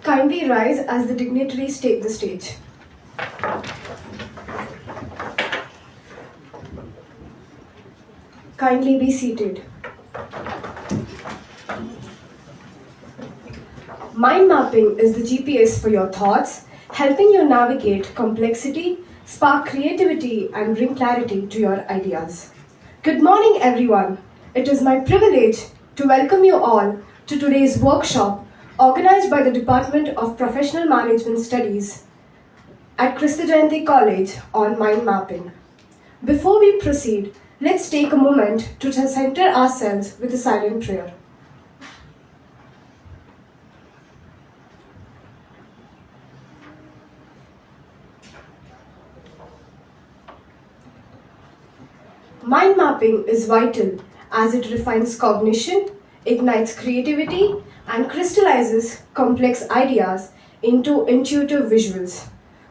Kindly rise as the dignitaries take the stage. Kindly be seated. Mind mapping is the GPS for your thoughts, helping you navigate complexity, spark creativity, and bring clarity to your ideas. Good morning, everyone. It is my privilege to welcome you all to today's workshop organized by the Department of Professional Management Studies at Krista Jayanti College on mind mapping. Before we proceed, let's take a moment to center ourselves with a silent prayer. Mind mapping is vital as it refines cognition, ignites creativity, and crystallizes complex ideas into intuitive visuals.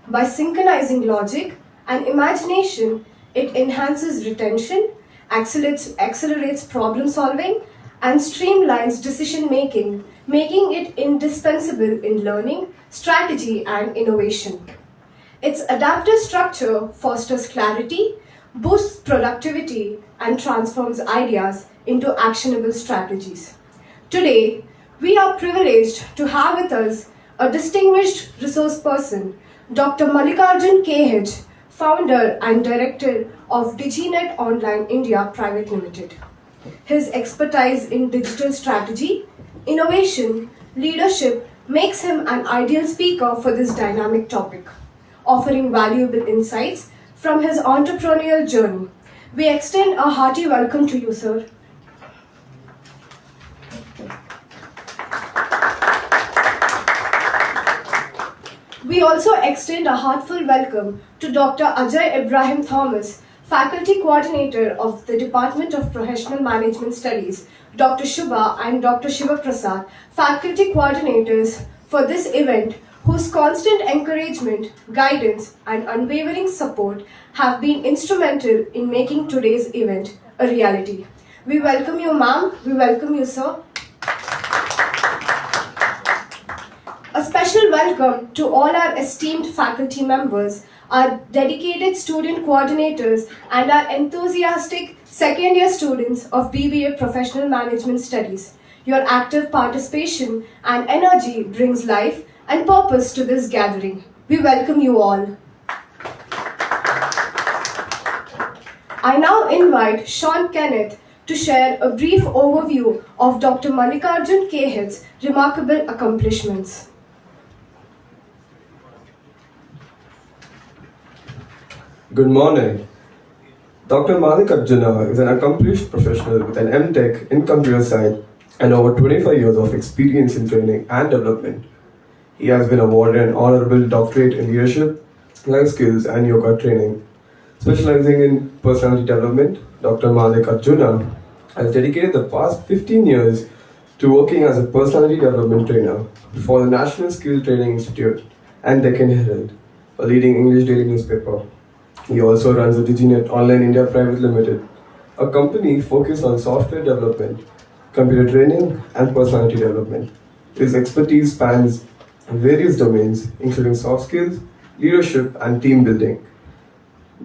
By synchronizing logic and imagination, it enhances retention, accelerates problem solving, and streamlines decision making, making it indispensable in learning, strategy, and innovation. Its adaptive structure fosters clarity, boosts productivity, and transforms ideas into actionable strategies. Today, we are privileged to have with us a distinguished resource person, Dr. Mallikarjuna KH, founder and director of DigiNet Online India Private Limited. His expertise in digital strategy, innovation, leadership makes him an ideal speaker for this dynamic topic, offering valuable insights from his entrepreneurial journey. We extend a hearty welcome to you, sir. We also extend a heartfelt welcome to Dr. Ajay Ibrahim Thomas, Faculty Coordinator of the Department of Professional Management Studies, Dr. Shubha and Dr. Shiva Prasad, Faculty Coordinators for this event, whose constant encouragement, guidance, and unwavering support have been instrumental in making today's event a reality. We welcome you, ma'am. We welcome you, sir. A special welcome to all our esteemed faculty members, our dedicated student coordinators, and our enthusiastic second-year students of BBA Professional Management Studies. Your active participation and energy brings life and purpose to this gathering. We welcome you all. I now invite Sean Kenneth to share a brief overview of Dr. Mallikarjuna KH's remarkable accomplishments. Good morning. Dr. Mallikarjuna is an accomplished professional with an M.Tech in computer science and over 25 years of experience in training and development. He has been awarded an honorable doctorate in leadership, life skills, and yoga training. Specializing in personality development, Dr. Mallikarjuna has dedicated the past 15 years to working as a personality development trainer for the National Skill Training Institute and Deccan Herald, a leading English daily newspaper. He also runs the DigiNet Online India Private Limited, a company focused on software development, computer training, and personality development. His expertise spans various domains, including soft skills, leadership, and team building.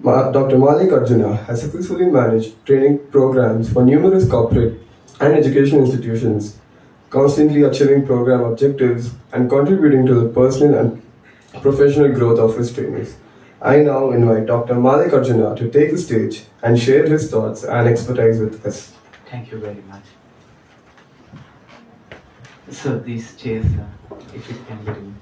Dr. Mallikarjuna has successfully managed training programs for numerous corporate and educational institutions, constantly achieving program objectives and contributing to the personal and professional growth of his trainees. I now invite Dr. Mallikarjuna to take the stage and share his thoughts and expertise with us. Thank you very much. So these chairs, if you can get in.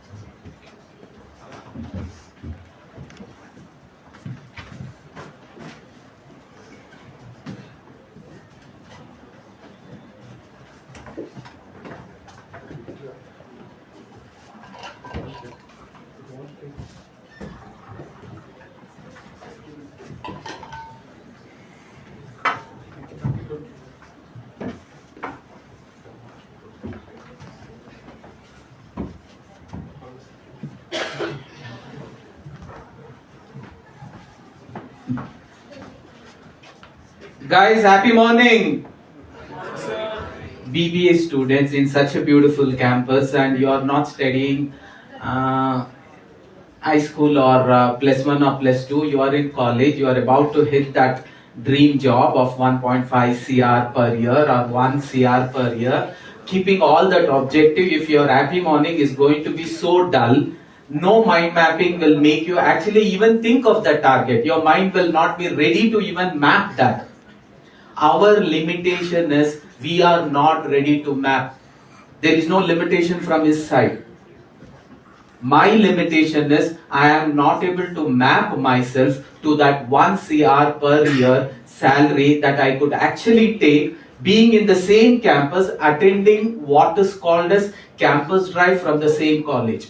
Guys, happy morning. BBA students in such a beautiful campus, and you are not studying high school or plus one or plus two. You are in college. You are about to hit that dream job of 1.5 CR per year or 1 CR per year. Keeping all that objective, if your happy morning is going to be so dull, no mind mapping will make you actually even think of the target. Your mind will not be ready to even map that. Our limitation is we are not ready to map. There is no limitation from his side. My limitation is I am not able to map myself to that 1 CR per year salary that I could actually take being in the same campus, attending what is called as campus drive from the same college.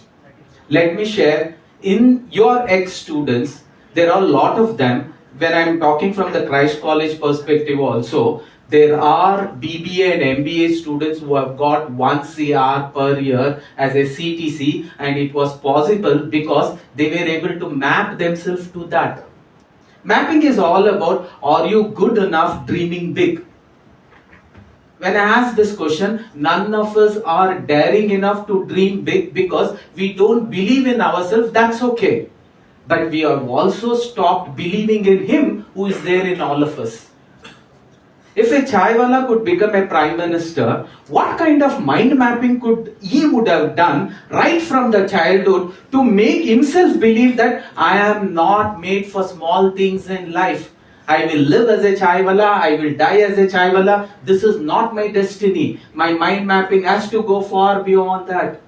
Let me share, in your ex-students, there are a lot of them. When I am talking from the Christ College perspective also, there are BBA and MBA students who have got 1 CR per year as a CTC, and it was possible because they were able to map themselves to that. Mapping is all about, are you good enough dreaming big? When I ask this question, none of us are daring enough to dream big because we don't believe in ourselves. That's okay. But we have also stopped believing in Him who is there in all of us. If a chaiwala could become a prime minister, what kind of mind mapping could he would have done right from the childhood to make himself believe that I am not made for small things in life. I will live as a chaiwala, I will die as a chaiwala. This is not my destiny. My mind mapping has to go far beyond that.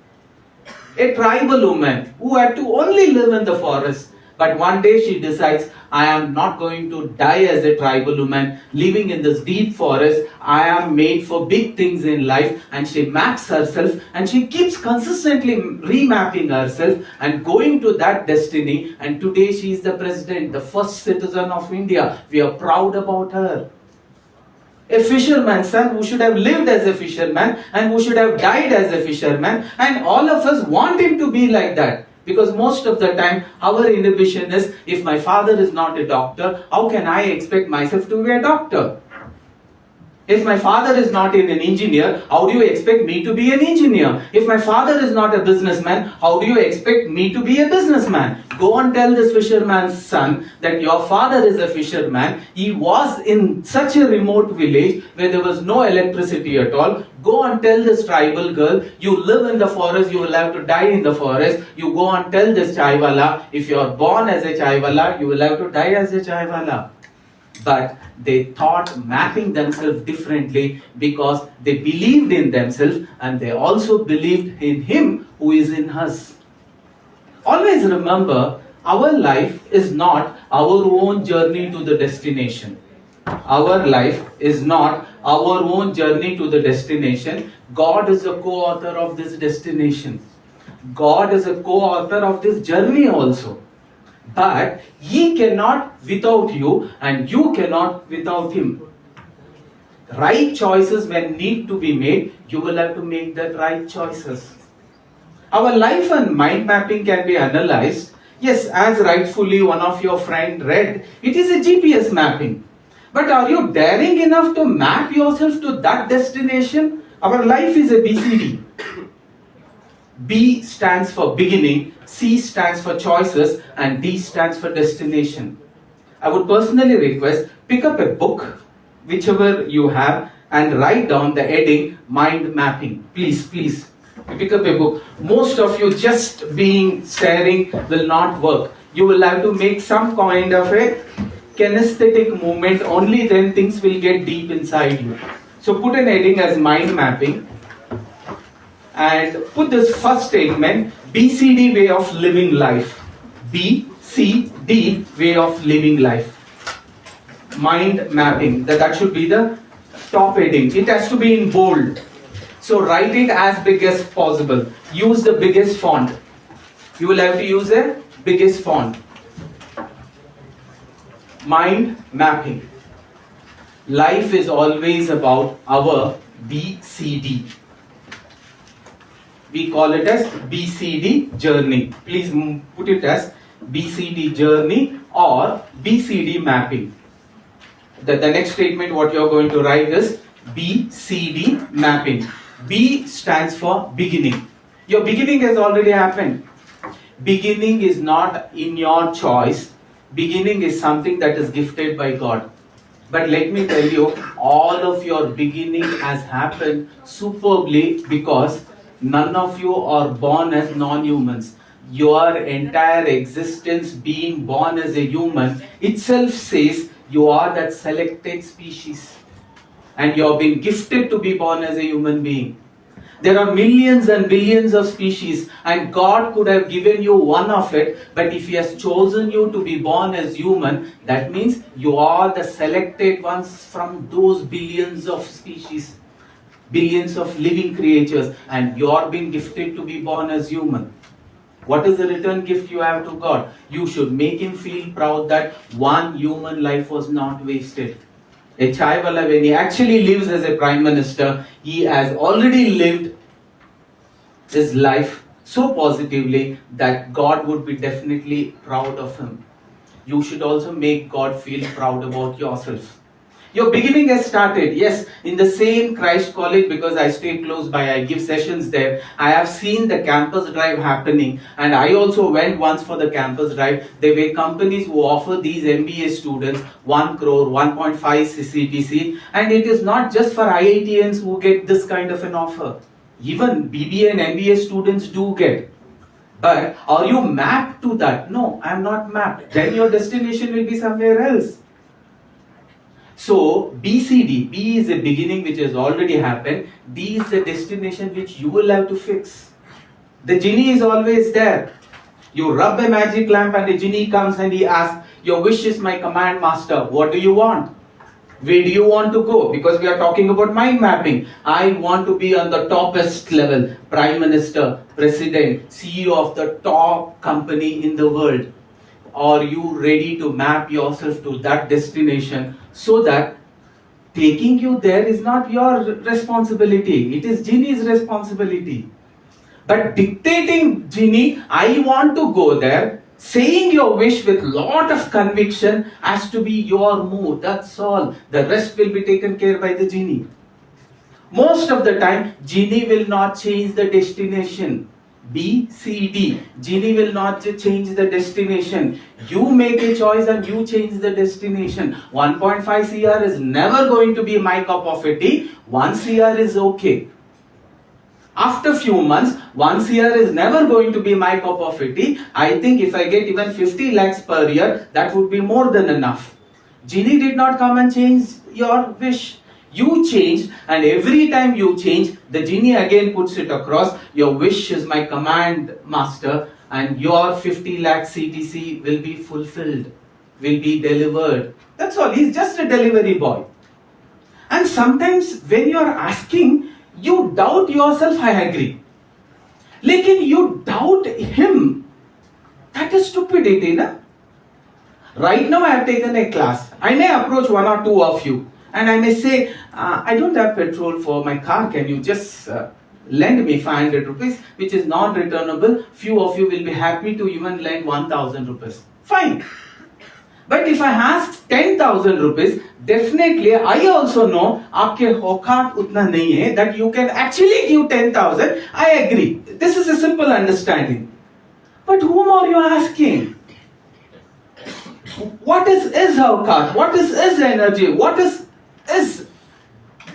A tribal woman who had to only live in the forest. But one day she decides, I am not going to die as a tribal woman living in this deep forest. I am made for big things in life. And she maps herself and she keeps consistently remapping herself and going to that destiny. And today she is the president, the first citizen of India. We are proud about her. A fisherman's son who should have lived as a fisherman and who should have died as a fisherman, and all of us want him to be like that. Because most of the time our inhibition is, if my father is not a doctor, how can I expect myself to be a doctor? If my father is not an engineer, how do you expect me to be an engineer? If my father is not a businessman, how do you expect me to be a businessman? Go and tell this fisherman's son that your father is a fisherman. He was in such a remote village where there was no electricity at all. Go and tell this tribal girl, you live in the forest, you will have to die in the forest. You go and tell this chaiwala, if you are born as a chaiwala, you will have to die as a chaiwala. But they thought mapping themselves differently because they believed in themselves and they also believed in Him who is in us. Always remember, our life is not our own journey to the destination. Our life is not our own journey to the destination. God is a co-author of this destination. God is a co-author of this journey also. But He cannot without you and you cannot without Him. Right choices when need to be made, you will have to make the right choices. Our life and mind mapping can be analyzed. Yes, as rightfully one of your friend read, it is a GPS mapping. But are you daring enough to map yourself to that destination? Our life is a BCD. B stands for beginning, C stands for choices, and D stands for destination. I would personally request, pick up a book, whichever you have, and write down the heading mind mapping. Please, please. Pick up a book. Most of you just being staring will not work. You will have to make some kind of a kinesthetic movement. Only then things will get deep inside you. So put an heading as mind mapping. And put this first statement, BCD way of living life. BCD way of living life. Mind mapping. That should be the top heading. It has to be in bold. So write it as big as possible. Use the biggest font. You will have to use a biggest font. Mind mapping. Life is always about our BCD. We call it as BCD journey. Please put it as BCD journey or BCD mapping. The next statement what you are going to write is BCD mapping. B stands for beginning. Your beginning has already happened. Beginning is not in your choice. Beginning is something that is gifted by God. But let me tell you, all of your beginning has happened superbly because none of you are born as non-humans. Your entire existence being born as a human itself says you are that selected species. And you have been gifted to be born as a human being. There are millions and billions of species, and God could have given you one of it, but if He has chosen you to be born as human, that means you are the selected ones from those billions of species, billions of living creatures, and you are being gifted to be born as human. What is the return gift you have to God? You should make Him feel proud that one human life was not wasted. A chai wala, when he actually lives as a prime minister, he has already lived his life so positively that God would be definitely proud of him. You should also make God feel proud about yourself. Your beginning has started. Yes, in the same Christ College, because I stay close by, I give sessions there. I have seen the campus drive happening, and I also went once for the campus drive. There were companies who offer these MBA students 1 crore, 1.5 CCTC, and it is not just for IITians who get this kind of an offer. Even BBA and MBA students do get. But are you mapped to that? No, I am not mapped. Then your destination will be somewhere else. So BCD, B is a beginning which has already happened. D is the destination which you will have to fix. The genie is always there. You rub a magic lamp and a genie comes and he asks, your wish is my command master. What do you want? Where do you want to go? Because we are talking about mind mapping. I want to be on the toppest level. Prime Minister, President, CEO of the top company in the world. Are you ready to map yourself to that destination so that taking you there is not your responsibility, it is genie's responsibility. But dictating genie, I want to go there, saying your wish with lot of conviction has to be your mood, that's all. The rest will be taken care by the genie. Most of the time, genie will not change the destination. B, C, D. Genie will not change the destination. You make a choice and you change the destination. 1.5 CR is never going to be my cup of tea. 1 CR is okay. After few months, 1 CR is never going to be my cup of tea. I think if I get even 50 lakhs per year, that would be more than enough. Genie did not come and change your wish. You changed, and every time you change, the genie again puts it across, your wish is my command master, and your 50 lakh CTC will be fulfilled, will be delivered. That's all, he's just a delivery boy. And sometimes when you are asking, you doubt yourself, I agree. Lekin you doubt him, that is stupidity, na? Right now I have taken a class, I may approach one or two of you, and I may say, I don't have petrol for my car, can you just lend me 500 rupees, which is non-returnable. Few of you will be happy to even lend 1000 rupees. Fine. But if I ask 10,000 rupees, definitely I also know aapke औकात utna nahi hai that you can actually give 10,000. I agree. This is a simple understanding. But whom are you asking? What is औकात? What is energy? What is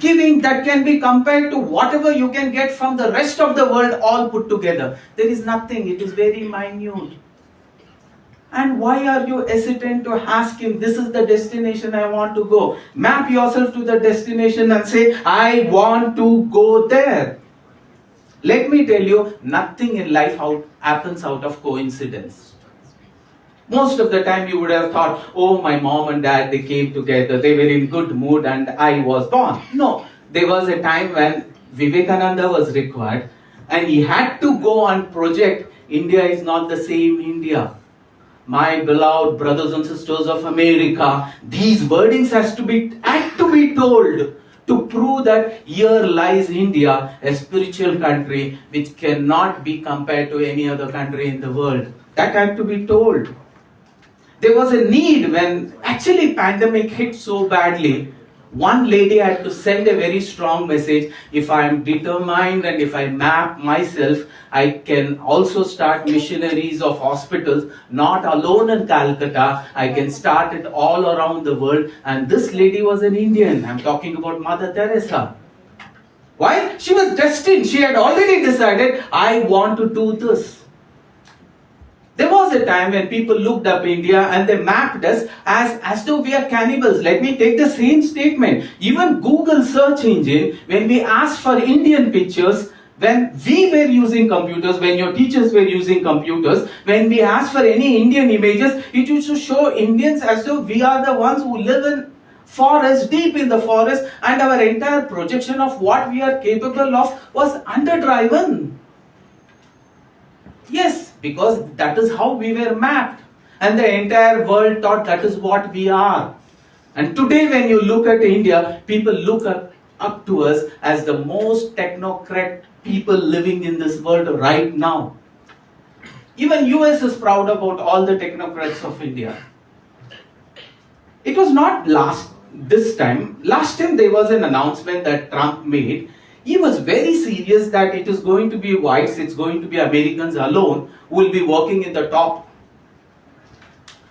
giving that can be compared to whatever you can get from the rest of the world all put together? There is nothing. It is very minute. And why are you hesitant to ask him, this is the destination I want to go? Map yourself to the destination and say, I want to go there. Let me tell you, nothing in life happens out of coincidence. Most of the time you would have thought, oh, my mom and dad, they came together, they were in good mood and I was born. No, there was a time when Vivekananda was required and he had to go on project, India is not the same India. My beloved brothers and sisters of America, these wordings had to be told to prove that here lies India, a spiritual country which cannot be compared to any other country in the world. That had to be told. There was a need when actually pandemic hit so badly. One lady had to send a very strong message. If I am determined and if I map myself, I can also start missionaries of hospitals, not alone in Calcutta. I can start it all around the world. And this lady was an Indian. I'm talking about Mother Teresa. Why? She was destined. She had already decided, I want to do this. There was a time when people looked up India and they mapped us as though we are cannibals. Let me take the same statement. Even Google search engine, when we asked for Indian pictures, when we were using computers, when your teachers were using computers, when we asked for any Indian images, it used to show Indians as though we are the ones who live in forest, deep in the forest, and our entire projection of what we are capable of was underdriven. Yes, because that is how we were mapped. And the entire world thought that is what we are. And today when you look at India, people look up to us as the most technocrat people living in this world right now. Even US is proud about all the technocrats of India. It was not this time. Last time there was an announcement that Trump made. He was very serious that it is going to be whites, it's going to be Americans alone who will be working in the top,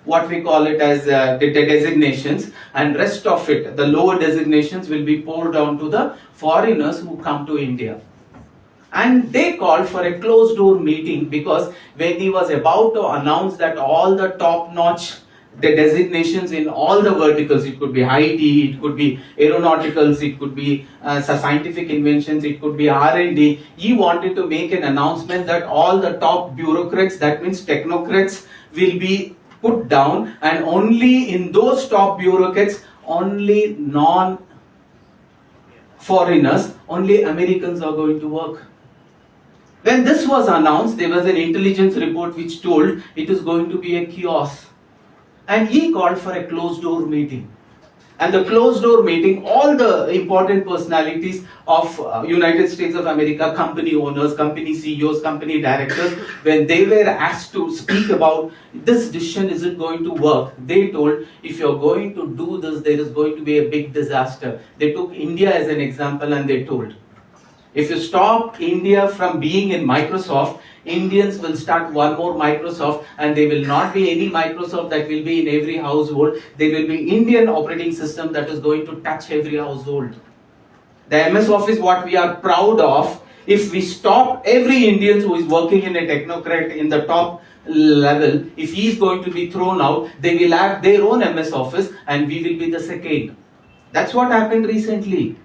what we call it as the designations, and rest of it, the lower designations, will be poured down to the foreigners who come to India. And they called for a closed door meeting because when he was about to announce that all the top-notch the designations in all the verticals, it could be IT, it could be aeronauticals, it could be scientific inventions, it could be R&D. He wanted to make an announcement that all the top bureaucrats, that means technocrats, will be put down, and only in those top bureaucrats, only non-foreigners, only Americans are going to work. When this was announced, there was an intelligence report which told it is going to be a chaos. And he called for a closed door meeting. And the closed door meeting, all the important personalities of United States of America, company owners, company CEOs, company directors, when they were asked to speak about this decision isn't going to work, they told, if you're going to do this, there is going to be a big disaster. They took India as an example and they told, if you stop India from being in Microsoft, Indians will start one more Microsoft, and there will not be any Microsoft that will be in every household. There will be Indian operating system that is going to touch every household. The MS Office, what we are proud of, if we stop every Indian who is working in a technocrat in the top level, if he is going to be thrown out, they will have their own MS Office and we will be the second. That's what happened recently.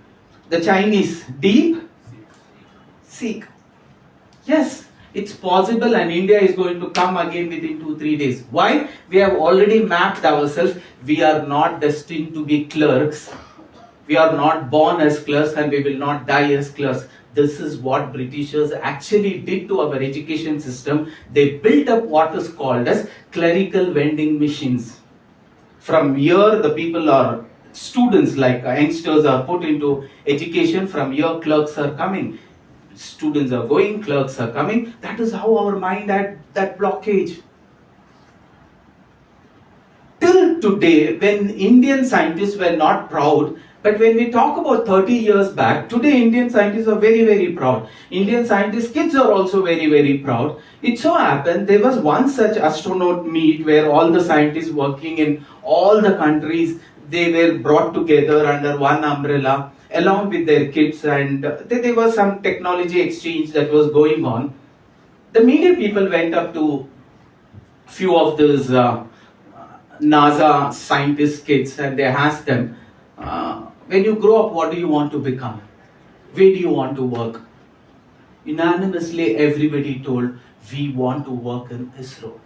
The Chinese, deep, seek. Yes. It's possible, and India is going to come again within 2-3 days. Why? We have already mapped ourselves. We are not destined to be clerks. We are not born as clerks and we will not die as clerks. This is what Britishers actually did to our education system. They built up what is called as clerical vending machines. From here, the people are students, like youngsters are put into education. From here, clerks are coming. Students are going, clerks are coming. That is how our mind had that blockage. Till today, when Indian scientists were not proud, but when we talk about 30 years back, today Indian scientists are very, very proud. Indian scientists' kids are also very, very proud. It so happened, there was one such astronaut meet where all the scientists working in all the countries, they were brought together under one umbrella, along with their kids, and there was some technology exchange that was going on. The media people went up to few of those NASA scientist kids and they asked them, when you grow up, what do you want to become? Where do you want to work? Unanimously, everybody told, we want to work in ISRO.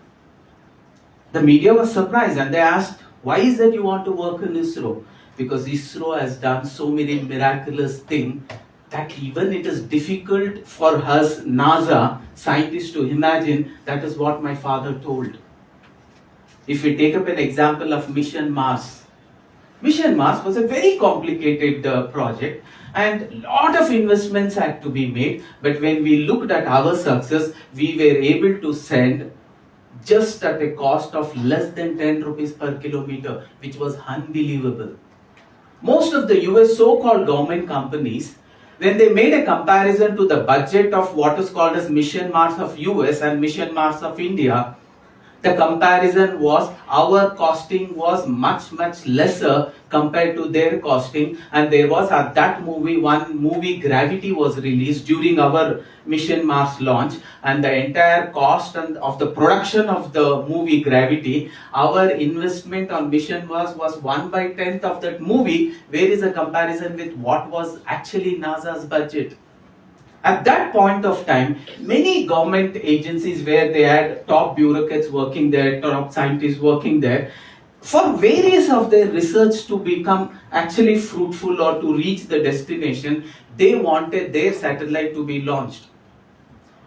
The media was surprised and they asked, why is that you want to work in ISRO? Because ISRO has done so many miraculous things that even it is difficult for us, NASA scientists, to imagine. That is what my father told. If we take up an example of Mission Mars. Mission Mars was a very complicated project and lot of investments had to be made. But when we looked at our success, we were able to send just at a cost of less than 10 rupees per kilometer, which was unbelievable. Most of the US so-called government companies, when they made a comparison to the budget of what is called as Mission Mars of US and Mission Mars of India, the comparison was our costing was much lesser compared to their costing, and there was at that one movie Gravity was released during our Mission Mars launch, and the entire cost of the production of the movie Gravity, our investment on Mission Mars was 1/10 of that movie. Where is a comparison with what was actually NASA's budget? At that point of time, many government agencies where they had top bureaucrats working there, top scientists working there, for various of their research to become actually fruitful or to reach the destination, they wanted their satellite to be launched.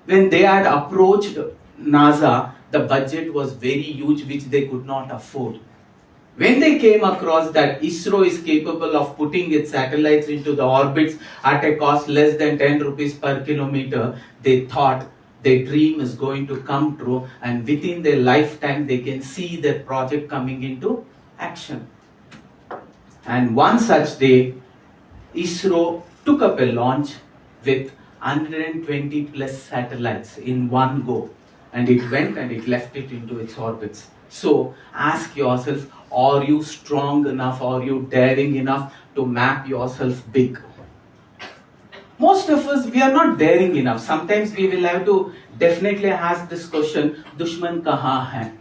When they had approached NASA, the budget was very huge, which they could not afford. When they came across that ISRO is capable of putting its satellites into the orbits at a cost less than 10 rupees per kilometer, they thought their dream is going to come true, and within their lifetime they can see their project coming into action. And one such day, ISRO took up a launch with 120 plus satellites in one go, and it went and it left it into its orbits. So ask yourself, are you strong enough, are you daring enough to map yourself big? Most of us, we are not daring enough. Sometimes we will have to definitely ask this question, Dushman kahan hai?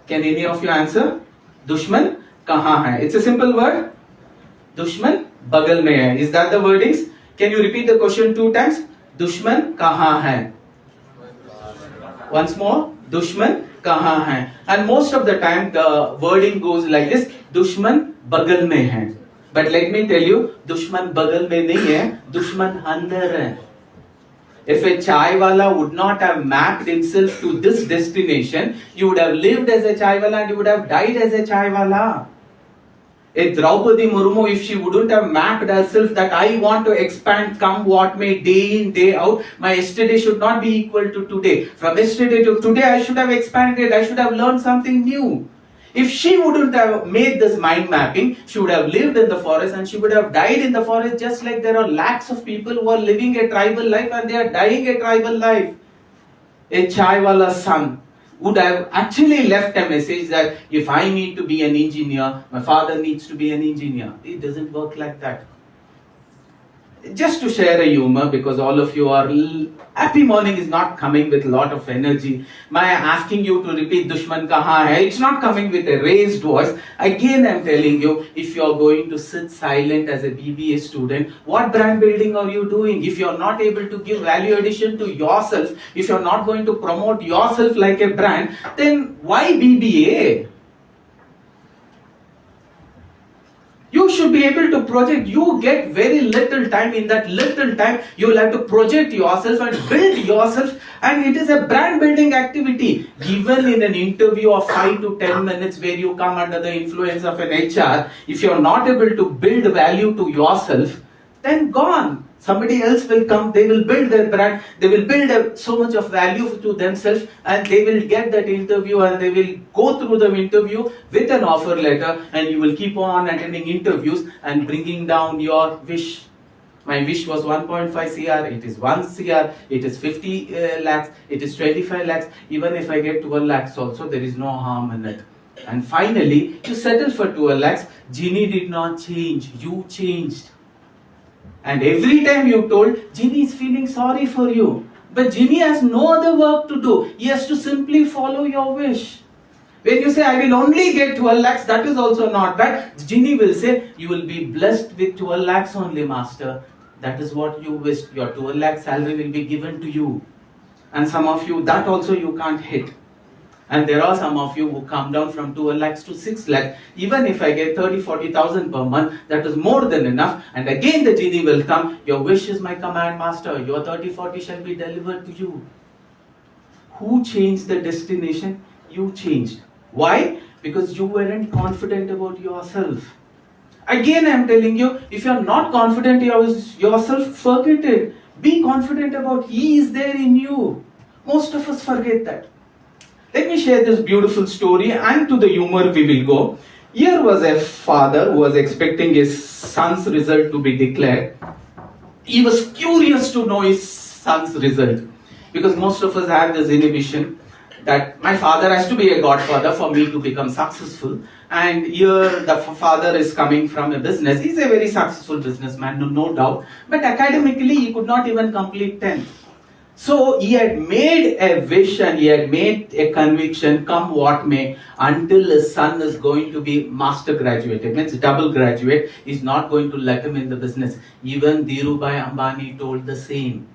Can any of you answer? Dushman kahan hai? It's a simple word. Dushman bagal mein hai. Is that the wordings? Can you repeat the question 2 times? Dushman kahan hai? Once more. Dushman kahan hai? And most of the time the wording goes like this, Dushman bagal mein hai. But let me tell you, Dushman bagal mein nahi hai, Dushman andar hai. If a chai wala would not have mapped himself to this destination, you would have lived as a chai wala and you would have died as a chai wala. A Draupadi Murmu, if she wouldn't have mapped herself that I want to expand, come what may, day in, day out, my yesterday should not be equal to today. From yesterday to today, I should have expanded, I should have learned something new. If she wouldn't have made this mind mapping, she would have lived in the forest and she would have died in the forest, just like there are lakhs of people who are living a tribal life and they are dying a tribal life. A chai wala son would have actually left a message that if I need to be an engineer, my father needs to be an engineer. It doesn't work like that. Just to share a humor, because all of you are happy morning is not coming with a lot of energy. My asking you to repeat Dushman kahan hai, it's not coming with a raised voice. Again I'm telling you, if you're going to sit silent as a BBA student, what brand building are you doing? If you're not able to give value addition to yourself, if you're not going to promote yourself like a brand, then why BBA? You should be able to project. You get very little time. In that little time, you will have to project yourself and build yourself. And it is a brand building activity. Given in an interview of 5 to 10 minutes where you come under the influence of an HR, if you are not able to build value to yourself, then gone. Somebody else will come, they will build their brand, they will build so much of value to themselves, and they will get that interview and they will go through the interview with an offer letter, and you will keep on attending interviews and bringing down your wish. My wish was 1.5 CR, it is 1 CR, it is 50 lakhs, it is 25 lakhs, even if I get 12 lakhs also, there is no harm in it. And finally, you settle for 12 lakhs, Genie did not change, you changed. And every time you told, Genie is feeling sorry for you. But Genie has no other work to do. He has to simply follow your wish. When you say, I will only get 12 lakhs, that is also not bad. Genie will say, you will be blessed with 12 lakhs only, master. That is what you wished. Your 12 lakh salary will be given to you. And some of you, that also you can't hit. And there are some of you who come down from 12 lakhs to 6 lakhs. Even if I get 30-40,000 per month, that is more than enough. And again the Genie will come. Your wish is my command, master. Your 30-40 shall be delivered to you. Who changed the destination? You changed. Why? Because you weren't confident about yourself. Again I am telling you, if you are not confident yourself, forget it. Be confident about He is there in you. Most of us forget that. Let me share this beautiful story, and to the humor we will go. Here was a father who was expecting his son's result to be declared. He was curious to know his son's result, because most of us have this inhibition that my father has to be a godfather for me to become successful. And here the father is coming from a business. He's a very successful businessman, no doubt. But academically, he could not even complete 10th. So he had made a wish and he had made a conviction, come what may, until his son is going to be master graduate. It means double graduate. He's not going to let him in the business. Even Dhirubhai Ambani told the same.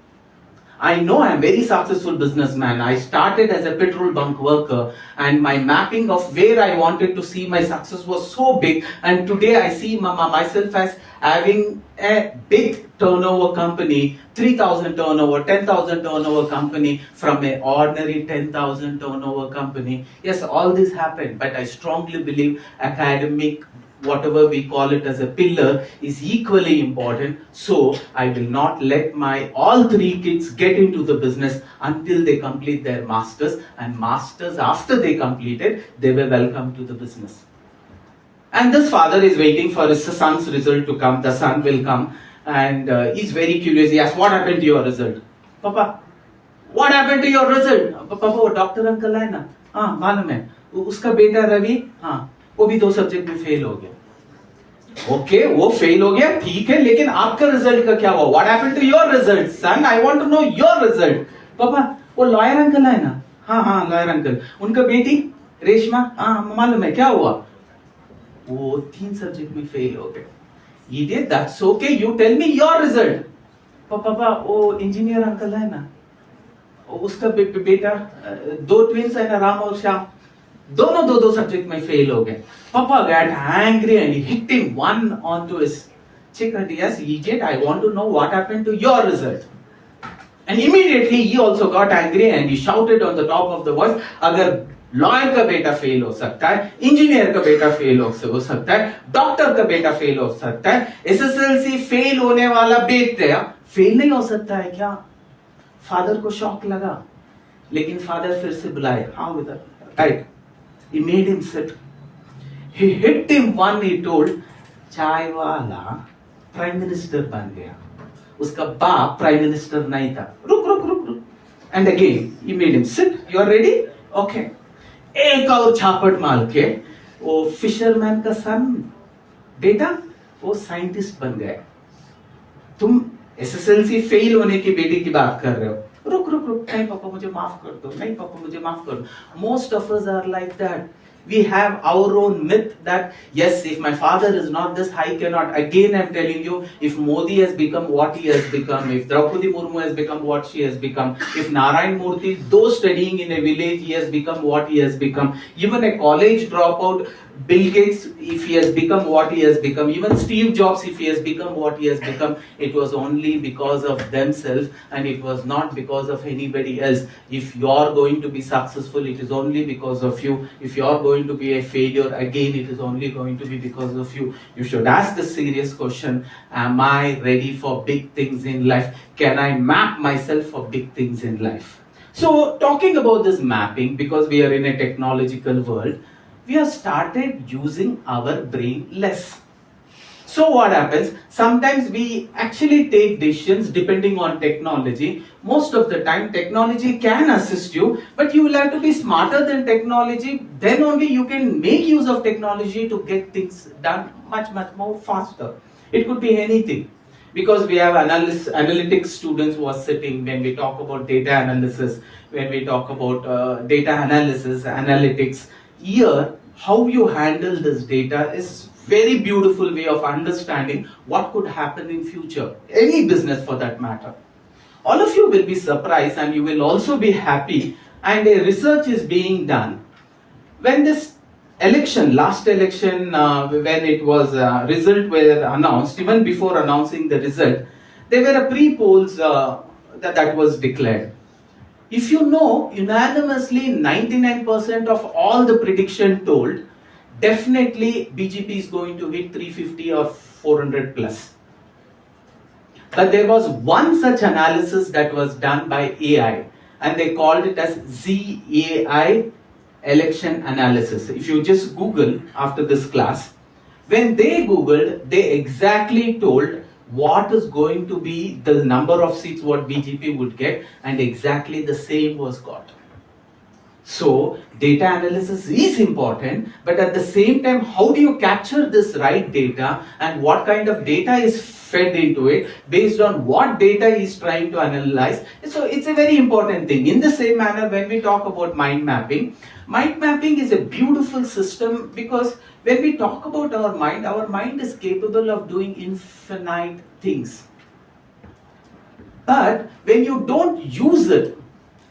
I know I'm a very successful businessman. I started as a petrol bunk worker, and my mapping of where I wanted to see my success was so big. And today I see myself as having a big turnover company, 3,000 turnover, 10,000 turnover company from an ordinary 10,000 turnover company. Yes, all this happened, but I strongly believe academic, whatever we call it as a pillar, is equally important. So I will not let my all three kids get into the business until they complete their masters, and masters after they completed, they were welcome to the business. And this father is waiting for his son's result to come. The son will come, and he's very curious. He asks, what happened to your result? Papa, what happened to your result? Papa, वो doctor uncle है ना, हाँ मालूम है, उसका बेटा रवि, हाँ वो भी 2 सब्जेक्ट में फेल हो गया. ओके, वो फेल हो गया, ठीक है, लेकिन आपका रिजल्ट का क्या हुआ? What happened to your result son? I want to know your result. पापा, वो लॉयर अंकल है ना, हाँ हाँ लॉयर अंकल, उनका बेटी रेशमा, हाँ मालूम है क्या हुआ? वो 3 सब्जेक्ट में फेल हो गए. Idiot, that's okay, you tell me your result. पापा, वो इंजीनियर अंकल है ना, उसका बेटा 2 ट्विंस है ना, राम और श्याम, दोनों 2 सब्जेक्ट में फेल हो गए. Papa got angry and he hit him one onto his cheek and yes, idiot, I want to know what happened to your result. And immediately he also got angry and he shouted on the top of the voice, अगर lawyer का बेटा fail हो सकता है, engineer का बेटा fail हो सकता है, डॉक्टर का बेटा फेल हो सकता है, एसएसएलसी फेल होने वाला बेटा फेल नहीं हो सकता है क्या? फादर को शॉक लगा, लेकिन फादर फिर से बुलाए. How with right, he made him sit. He hit him one, he told, चाय वाला प्राइम मिनिस्टर बन गया, उसका बाप प्राइम मिनिस्टर नहीं था. रुक रुक रुक रुक. And again he made him sit. You are ready? Okay. एक और छापट मार के वो फिशरमैन का सन बेटा वो साइंटिस्ट बन गया. तुम एसएसएलसी फेल होने की बेटी की बात कर रहे हो. रुक रुक रुक, नहीं पापा मुझे माफ कर दो, नहीं पापा मुझे माफ कर दो. Most of us are like that. We have our own myth that yes, if my father is not this, I cannot. Again, I'm telling you, if Modi has become what he has become, if Draupadi Murmu has become what she has become, if Narayan Murthy, though studying in a village, he has become what he has become, even a college dropout, Bill Gates, if he has become what he has become, even Steve Jobs, if he has become what he has become, it was only because of themselves and it was not because of anybody else. If you are going to be successful, it is only because of you. If you are going to be a failure, again, it is only going to be because of you. You should ask the serious question, am I ready for big things in life? Can I map myself for big things in life? So, talking about this mapping, because we are in a technological world, we have started using our brain less. So what happens? Sometimes we actually take decisions depending on technology. Most of the time technology can assist you, but you will have to be smarter than technology. Then only you can make use of technology to get things done much more faster. It could be anything. Because we have analytics students who are sitting when we talk about data analysis, when we talk about data analysis, analytics. Here, how you handle this data is very beautiful way of understanding what could happen in future. Any business for that matter. All of you will be surprised and you will also be happy, and a research is being done. When this election, last election, when it was result were announced, even before announcing the result, there were a pre-polls that was declared. If you know, unanimously 99% of all the prediction told, definitely BJP is going to hit 350 or 400 plus. But there was one such analysis that was done by AI, and they called it as ZAI election analysis. If you just Google after this class, when they Googled, they exactly told what is going to be the number of seats what BJP would get, and exactly the same was got. So data analysis is important, but at the same time, how do you capture this right data and what kind of data is fed into it based on what data is trying to analyze? So it's a very important thing. In the same manner, when we talk about mind mapping is a beautiful system, because when we talk about our mind is capable of doing infinite things. But when you don't use it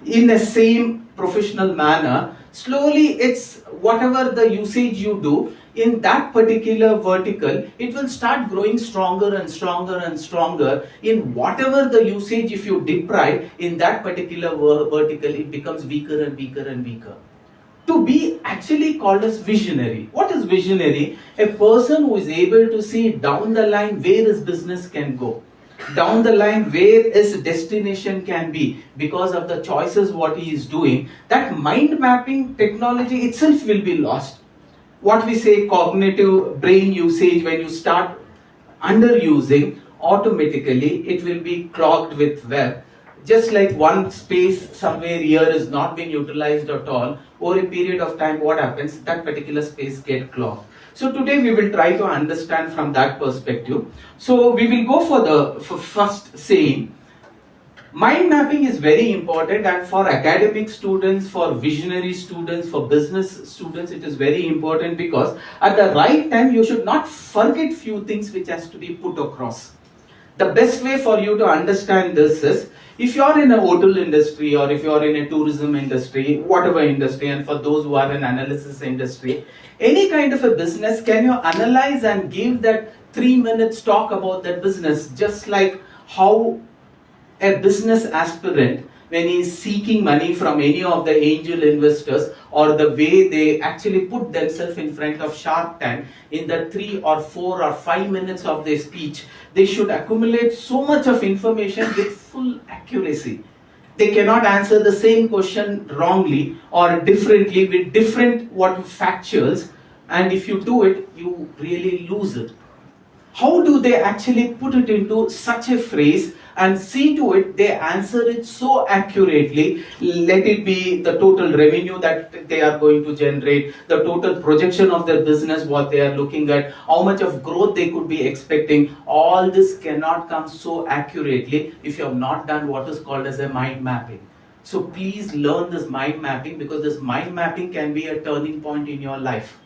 in the same professional manner, slowly it's whatever the usage you do in that particular vertical, it will start growing stronger and stronger and stronger. In whatever the usage, if you deprive in that particular vertical, it becomes weaker and weaker and weaker. To be actually called as visionary. What is visionary? A person who is able to see down the line where his business can go, down the line where his destination can be because of the choices what he is doing. That mind mapping technology itself will be lost. What we say cognitive brain usage, when you start underusing, automatically it will be clogged with web. Just like one space somewhere here is not being utilized at all, over a period of time what happens, that particular space get clogged. So today we will try to understand from that perspective. So we will go for the first saying. Mind mapping is very important, and for academic students, for visionary students, for business students, it is very important, because at the right time you should not forget few things which has to be put across. The best way for you to understand this is, if you are in a hotel industry or if you are in a tourism industry, whatever industry, and for those who are in analysis industry, any kind of a business, can you analyze and give that 3 minutes talk about that business, just like how a business aspirant, when he is seeking money from any of the angel investors, or the way they actually put themselves in front of Shark Tank, in the 3 or 4 or 5 minutes of their speech, they should accumulate so much of information with full accuracy. They cannot answer the same question wrongly or differently with different factuals, and if you do it, you really lose it. How do they actually put it into such a phrase and see to it they answer it so accurately? Let it be the total revenue that they are going to generate, the total projection of their business, what they are looking at, how much of growth they could be expecting. All this cannot come so accurately if you have not done what is called as a mind mapping. So please learn this mind mapping, because this mind mapping can be a turning point in your life.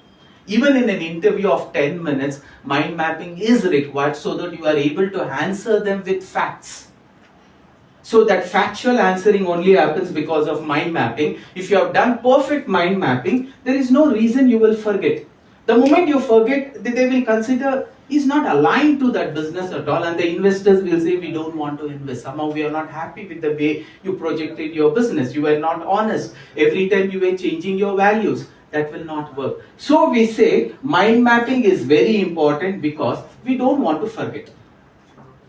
Even in an interview of 10 minutes, mind mapping is required so that you are able to answer them with facts. So that factual answering only happens because of mind mapping. If you have done perfect mind mapping, there is no reason you will forget. The moment you forget, they will consider is not aligned to that business at all, and the investors will say we don't want to invest. Somehow we are not happy with the way you projected your business. You were not honest. Every time you were changing your values. That will not work. So we say mind mapping is very important because we don't want to forget.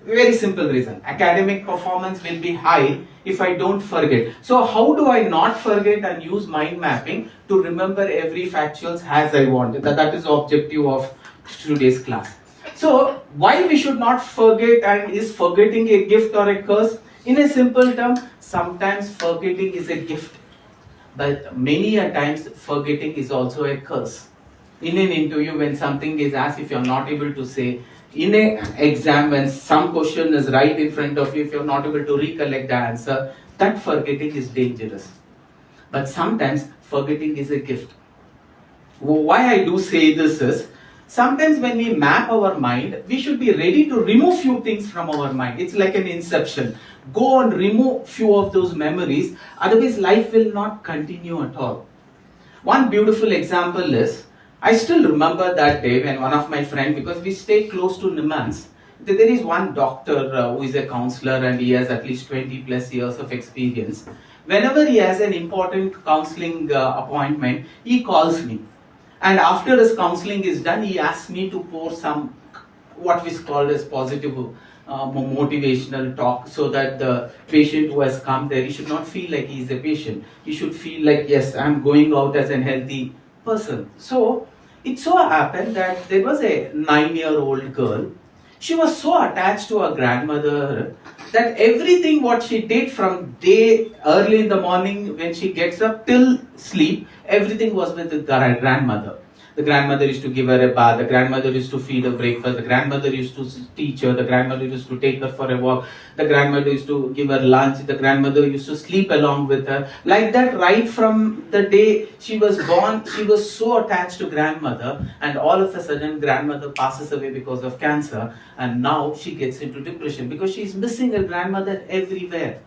Very simple reason. Academic performance will be high if I don't forget. So how do I not forget and use mind mapping to remember every factuals as I want? That is the objective of today's class. So why we should not forget, and is forgetting a gift or a curse? In a simple term, sometimes forgetting is a gift. But many a times forgetting is also a curse. In an interview, when something is asked, if you are not able to say, in an exam when some question is right in front of you, if you are not able to recollect the answer, that forgetting is dangerous. But sometimes forgetting is a gift. Why I do say this is, sometimes when we map our mind, we should be ready to remove few things from our mind. It's like an inception. Go and remove few of those memories, otherwise life will not continue at all. One beautiful example is, I still remember that day when one of my friends, because we stay close to Nimans, there is one doctor who is a counselor and he has at least 20 plus years of experience. Whenever he has an important counseling appointment, he calls me. And after his counseling is done, he asks me to pour some, what is called as positive motivational talk, so that the patient who has come there, he should not feel like he is a patient. He should feel like, yes, I'm going out as a healthy person. So it so happened that there was a 9-year-old girl. She was so attached to her grandmother that everything what she did from day early in the morning when she gets up till sleep, everything was with the grandmother. The grandmother used to give her a bath, the grandmother used to feed her breakfast, the grandmother used to teach her, the grandmother used to take her for a walk, the grandmother used to give her lunch, the grandmother used to sleep along with her. Like that, right from the day she was born, she was so attached to grandmother, and all of a sudden grandmother passes away because of cancer, and now she gets into depression because she is missing her grandmother everywhere.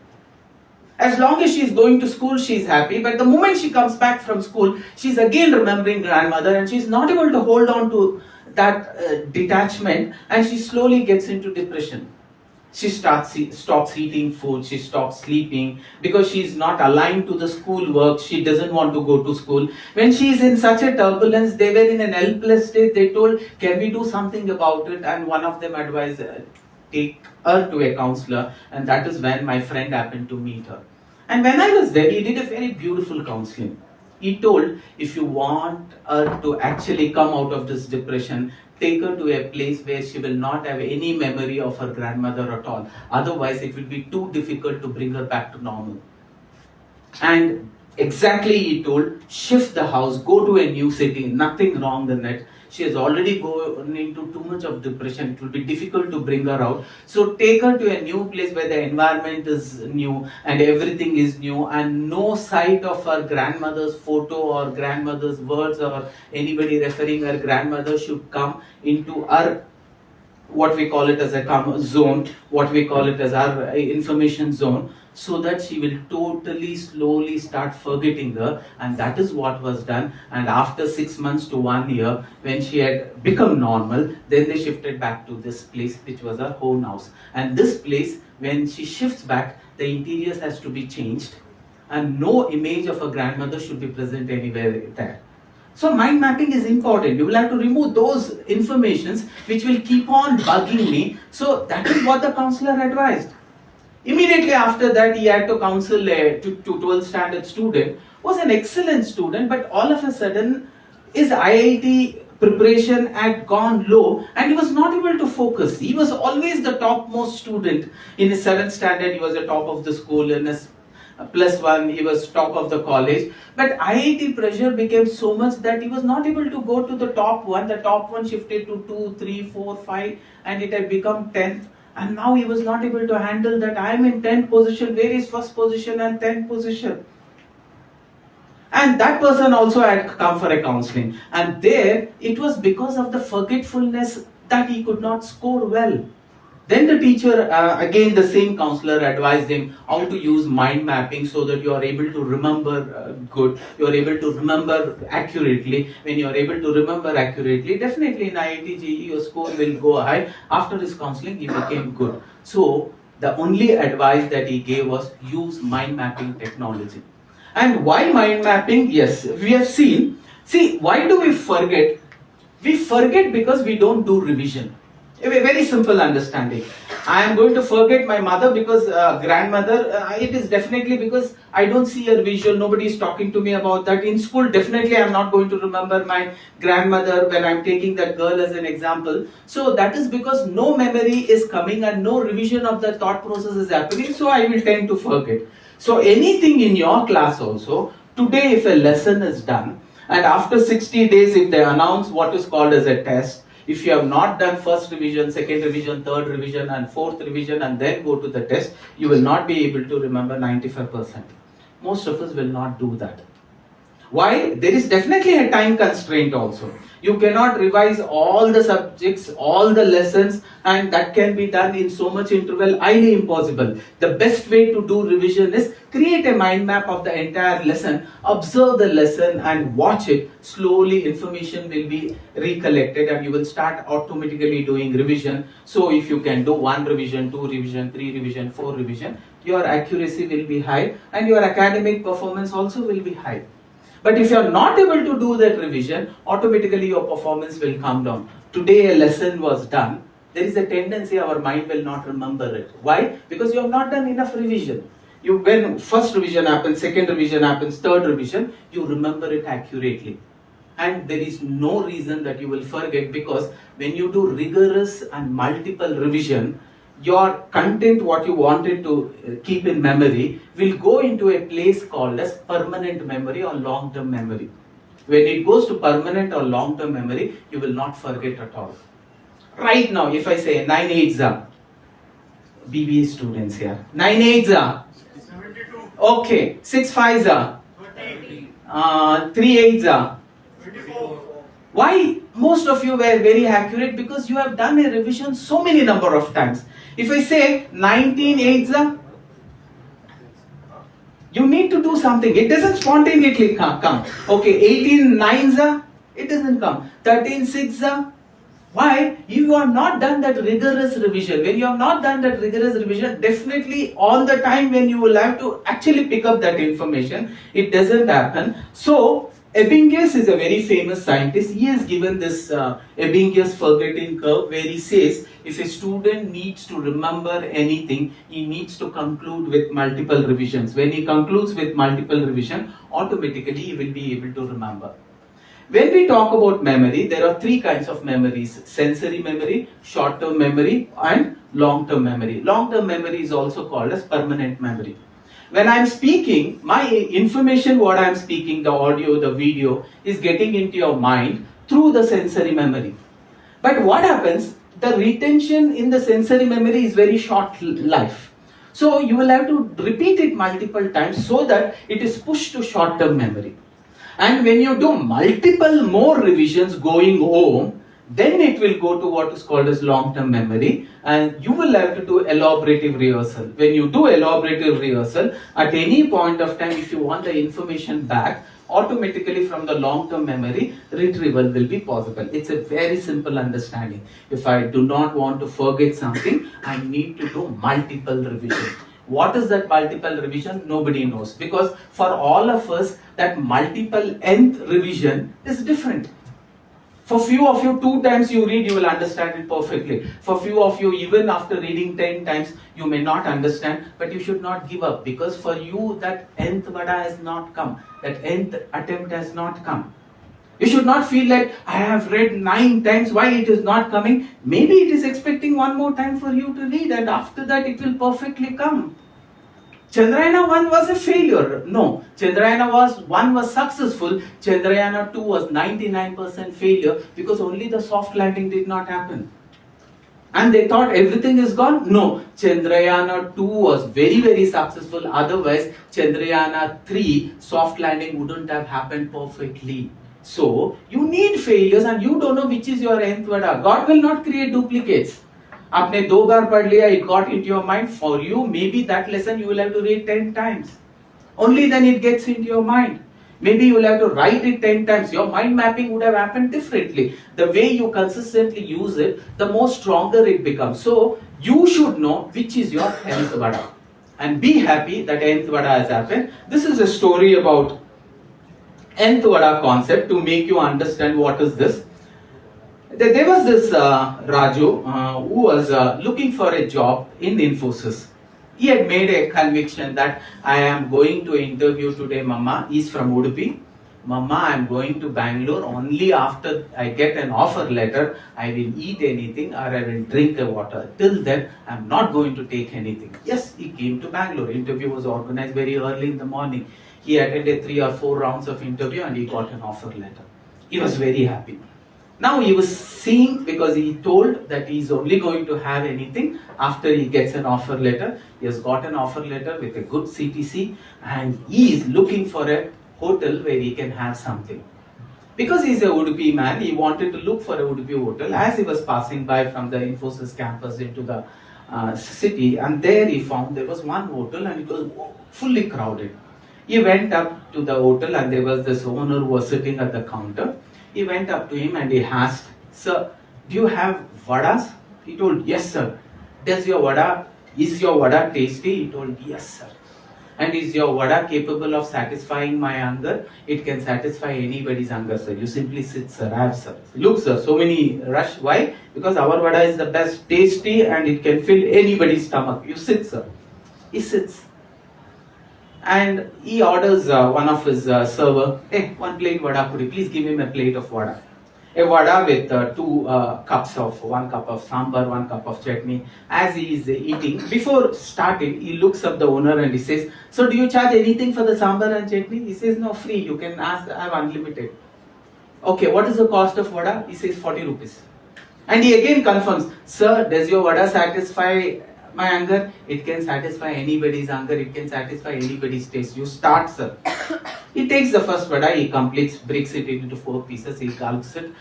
As long as she is going to school, she is happy. But the moment she comes back from school, she is again remembering grandmother, and she is not able to hold on to that detachment, and she slowly gets into depression. She stops eating food, she stops sleeping because she is not aligned to the school work. She doesn't want to go to school. When she is in such a turbulence, they were in an helpless state. They told, can we do something about it? And one of them advised, take her to a counselor, and that is when my friend happened to meet her. And when I was there, he did a very beautiful counseling. He told, if you want her to actually come out of this depression, take her to a place where she will not have any memory of her grandmother at all. Otherwise, it will be too difficult to bring her back to normal. And exactly he told, shift the house, go to a new city, nothing wrong in it. She has already gone into too much of depression. It will be difficult to bring her out. So take her to a new place where the environment is new and everything is new, and no sight of her grandmother's photo or grandmother's words or anybody referring her grandmother should come into our, what we call it as a zone, what we call it as our information zone, so that she will totally slowly start forgetting her. And that is what was done. And after 6 months to 1 year, when she had become normal, then they shifted back to this place, which was her own house. And this place, when she shifts back, the interiors has to be changed, and no image of her grandmother should be present anywhere there. So mind mapping is important. You will have to remove those informations which will keep on bugging me. So that is what the counselor advised. Immediately after that, he had to counsel a 12th standard student, was an excellent student, but all of a sudden his IIT preparation had gone low and he was not able to focus. He was always the topmost student. In his 7th standard, he was the top of the school. In his +1, he was top of the college. But IIT pressure became so much that he was not able to go to the top one. The top one shifted to 2, 3, 4, 5, and it had become 10th. And now he was not able to handle that. I am in 10th position, where is first position and 10th position? And that person also had come for a counseling. And there, it was because of the forgetfulness that he could not score well. Then the teacher, again the same counselor, advised him how to use mind mapping so that you are able to remember good, you are able to remember accurately. When you are able to remember accurately, definitely in IIT JEE your score will go high. After his counseling, he became good. So the only advice that he gave was use mind mapping technology. And why mind mapping? Yes, we have seen. See, why do we forget? We forget because we don't do revision. A very simple understanding. I am going to forget my mother because grandmother, it is definitely because I don't see her visual, nobody is talking to me about that. In school, definitely I am not going to remember my grandmother when I am taking that girl as an example. So that is because no memory is coming and no revision of the thought process is happening, so I will tend to forget. So anything in your class also, today if a lesson is done and after 60 days if they announce what is called as a test, if you have not done first revision, second revision, third revision and fourth revision and then go to the test, you will not be able to remember 95%. Most of us will not do that. Why? There is definitely a time constraint also. You cannot revise all the subjects, all the lessons, and that can be done in so much interval, highly impossible. The best way to do revision is create a mind map of the entire lesson, observe the lesson and watch it. Slowly information will be recollected and you will start automatically doing revision. So if you can do 1 revision, 2 revision, 3 revision, 4 revision, your accuracy will be high and your academic performance also will be high. But if you are not able to do that revision, automatically your performance will come down. Today a lesson was done, there is a tendency our mind will not remember it. Why? Because you have not done enough revision. When first revision happens, second revision happens, third revision, you remember it accurately. And there is no reason that you will forget, because when you do rigorous and multiple revision, your content, what you wanted to keep in memory, will go into a place called as permanent memory or long-term memory. When it goes to permanent or long-term memory, you will not forget at all. Right now, if I say 9 8s are, BBA students here, 9 8s are, okay, 6 5s are, 3 8s are. Why most of you were very accurate? Because you have done a revision so many number of times. If I say 19 8s, you need to do something. It doesn't spontaneously come. Okay, 18 9s, it doesn't come. 13 6s. Why? You have not done that rigorous revision. When you have not done that rigorous revision, definitely all the time when you will have to actually pick up that information, it doesn't happen. So, Ebbinghaus is a very famous scientist. He has given this Ebbinghaus forgetting curve, where he says if a student needs to remember anything, he needs to conclude with multiple revisions. When he concludes with multiple revision, automatically he will be able to remember. When we talk about memory, there are three kinds of memories: sensory memory, short-term memory, and long-term memory. Long-term memory is also called as permanent memory. When I am speaking, my information, what I am speaking, the audio, the video, is getting into your mind through the sensory memory. But what happens? The retention in the sensory memory is very short life. So you will have to repeat it multiple times so that it is pushed to short-term memory. And when you do multiple more revisions going home, then it will go to what is called as long-term memory, and you will have to do elaborative rehearsal. When you do elaborative rehearsal, at any point of time, if you want the information back, automatically from the long-term memory, retrieval will be possible. It's a very simple understanding. If I do not want to forget something, I need to do multiple revision. What is that multiple revision? Nobody knows, because for all of us, that multiple nth revision is different. For few of you, 2 times you read, you will understand it perfectly. For few of you, even after reading 10 times, you may not understand, but you should not give up, because for you, that nth vada has not come. That nth attempt has not come. You should not feel like, I have read 9 times, why it is not coming? Maybe it is expecting one more time for you to read, and after that it will perfectly come. Chandrayana 1 was a failure. No, Chandrayana 1 was successful. Chandrayana 2 was 99% failure, because only the soft landing did not happen. And they thought everything is gone. No, Chandrayana 2 was very, very successful. Otherwise, Chandrayana 3 soft landing wouldn't have happened perfectly. So, you need failures, and you don't know which is your nth vada. God will not create duplicates. आपने 2 बार पढ़ लिया, it got into your mind. For you, maybe that lesson you will have to read 10 times. Only then it gets into your mind. Maybe you will have to write it 10 times. Your mind mapping would have happened differently. The way you consistently use it, the more stronger it becomes. So, you should know which is your nth vada. And be happy that nth vada has happened. This is a story about nth vada concept to make you understand what is this. There was this Raju who was looking for a job in Infosys. He had made a conviction that I am going to interview today, Mama. He's from Udupi. Mama, I am going to Bangalore. Only after I get an offer letter, I will eat anything or I will drink the water. Till then, I am not going to take anything. Yes, he came to Bangalore. Interview was organized very early in the morning. He attended 3 or 4 rounds of interview and he got an offer letter. He was very happy. Now he was seeing, because he told that he is only going to have anything after he gets an offer letter. He has got an offer letter with a good CTC and he is looking for a hotel where he can have something. Because he is a Udupi man, he wanted to look for a Udupi hotel. As he was passing by from the Infosys campus into the city, and there he found there was one hotel and it was fully crowded. He went up to the hotel and there was this owner who was sitting at the counter. He went up to him and he asked, "Sir, do you have vadas?" He told, "Yes, sir." "Is your vada tasty?" He told, "Yes, sir." And is your vada capable of satisfying my hunger? It can satisfy anybody's hunger, sir. You simply sit, sir, have, sir. Look, sir, so many rush. Why? Because our vada is the best, tasty, and it can fill anybody's stomach. You sit, sir. He sits. And he orders one of his server, hey, one plate vada, could you please give him a plate of vada? A vada with one cup of sambar, 1 cup of chutney. As he is eating, before starting, he looks up the owner and he says, so do you charge anything for the sambar and chutney? He says, no, free, you can ask, I have unlimited. Okay, what is the cost of vada? He says 40 rupees. And he again confirms, sir, does your vada satisfy my hunger? It can satisfy anybody's hunger, it can satisfy anybody's taste. You start, sir. He takes the first vada, he completes, breaks it into 4 pieces, he gulps it.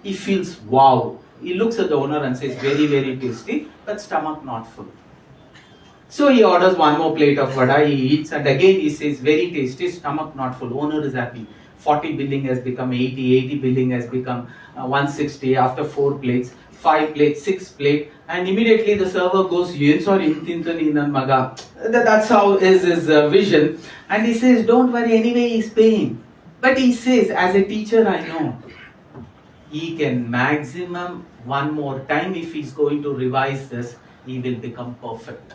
He feels wow. He looks at the owner and says, very, very tasty, but stomach not full. So he orders one more plate of vada, he eats, and again he says, very tasty, stomach not full. Owner is happy. 40 billing has become 80, 80 billing has become 160 after 4 plates, 5 plates, 6 plate, and immediately the server goes, that's how is his vision. And he says, don't worry, anyway he's paying. But he says, as a teacher I know, he can maximum one more time, if he's going to revise this, he will become perfect.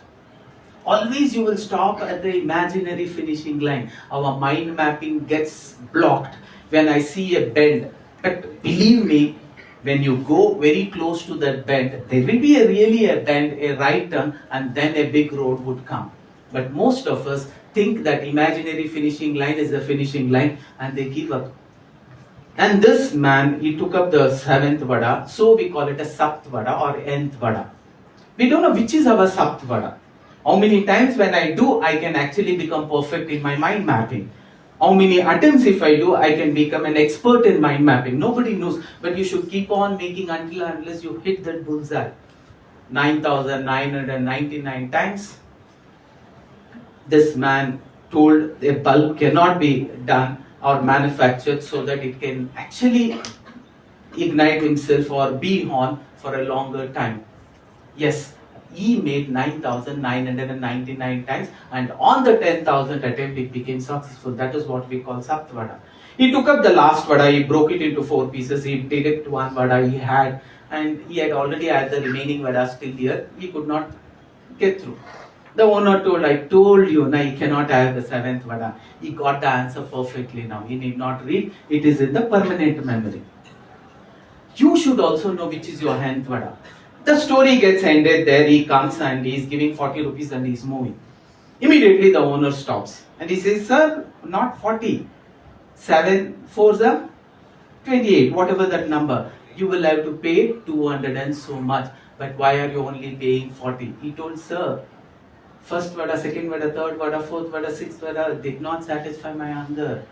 Always you will stop at the imaginary finishing line. Our mind mapping gets blocked when I see a bend. But believe me, when you go very close to that bend, there will be really a bend, a right turn, and then a big road would come. But most of us think that imaginary finishing line is the finishing line, and they give up. And this man, he took up the 7th vada, so we call it a sapt vada or nth vada. We don't know which is our sapt vada. How many times when I do, I can actually become perfect in my mind mapping. How many attempts if I do, I can become an expert in mind mapping. Nobody knows, but you should keep on making unless you hit that bullseye. 9,999 times. This man told a bulb cannot be done or manufactured so that it can actually ignite himself or be on for a longer time. Yes, he made 9,999 times, and on the 10,000th attempt it became successful. That is what we call Saptvada. He took up the last vada, he broke it into 4 pieces, he did it to one vada he had, and he had already had the remaining vadas till here. He could not get through. The owner told, I told you, now he cannot have the 7th vada. He got the answer perfectly now. He need not read, it is in the permanent memory. You should also know which is your 10th vada. The story gets ended there, he comes and he is giving 40 rupees and he is moving. Immediately the owner stops and he says, sir, not 40. 7 4s are 28, whatever that number. You will have to pay 200 and so much. But why are you only paying 40? He told, sir, first vada, second vada, third vada, fourth vada, sixth vada did not satisfy my hunger.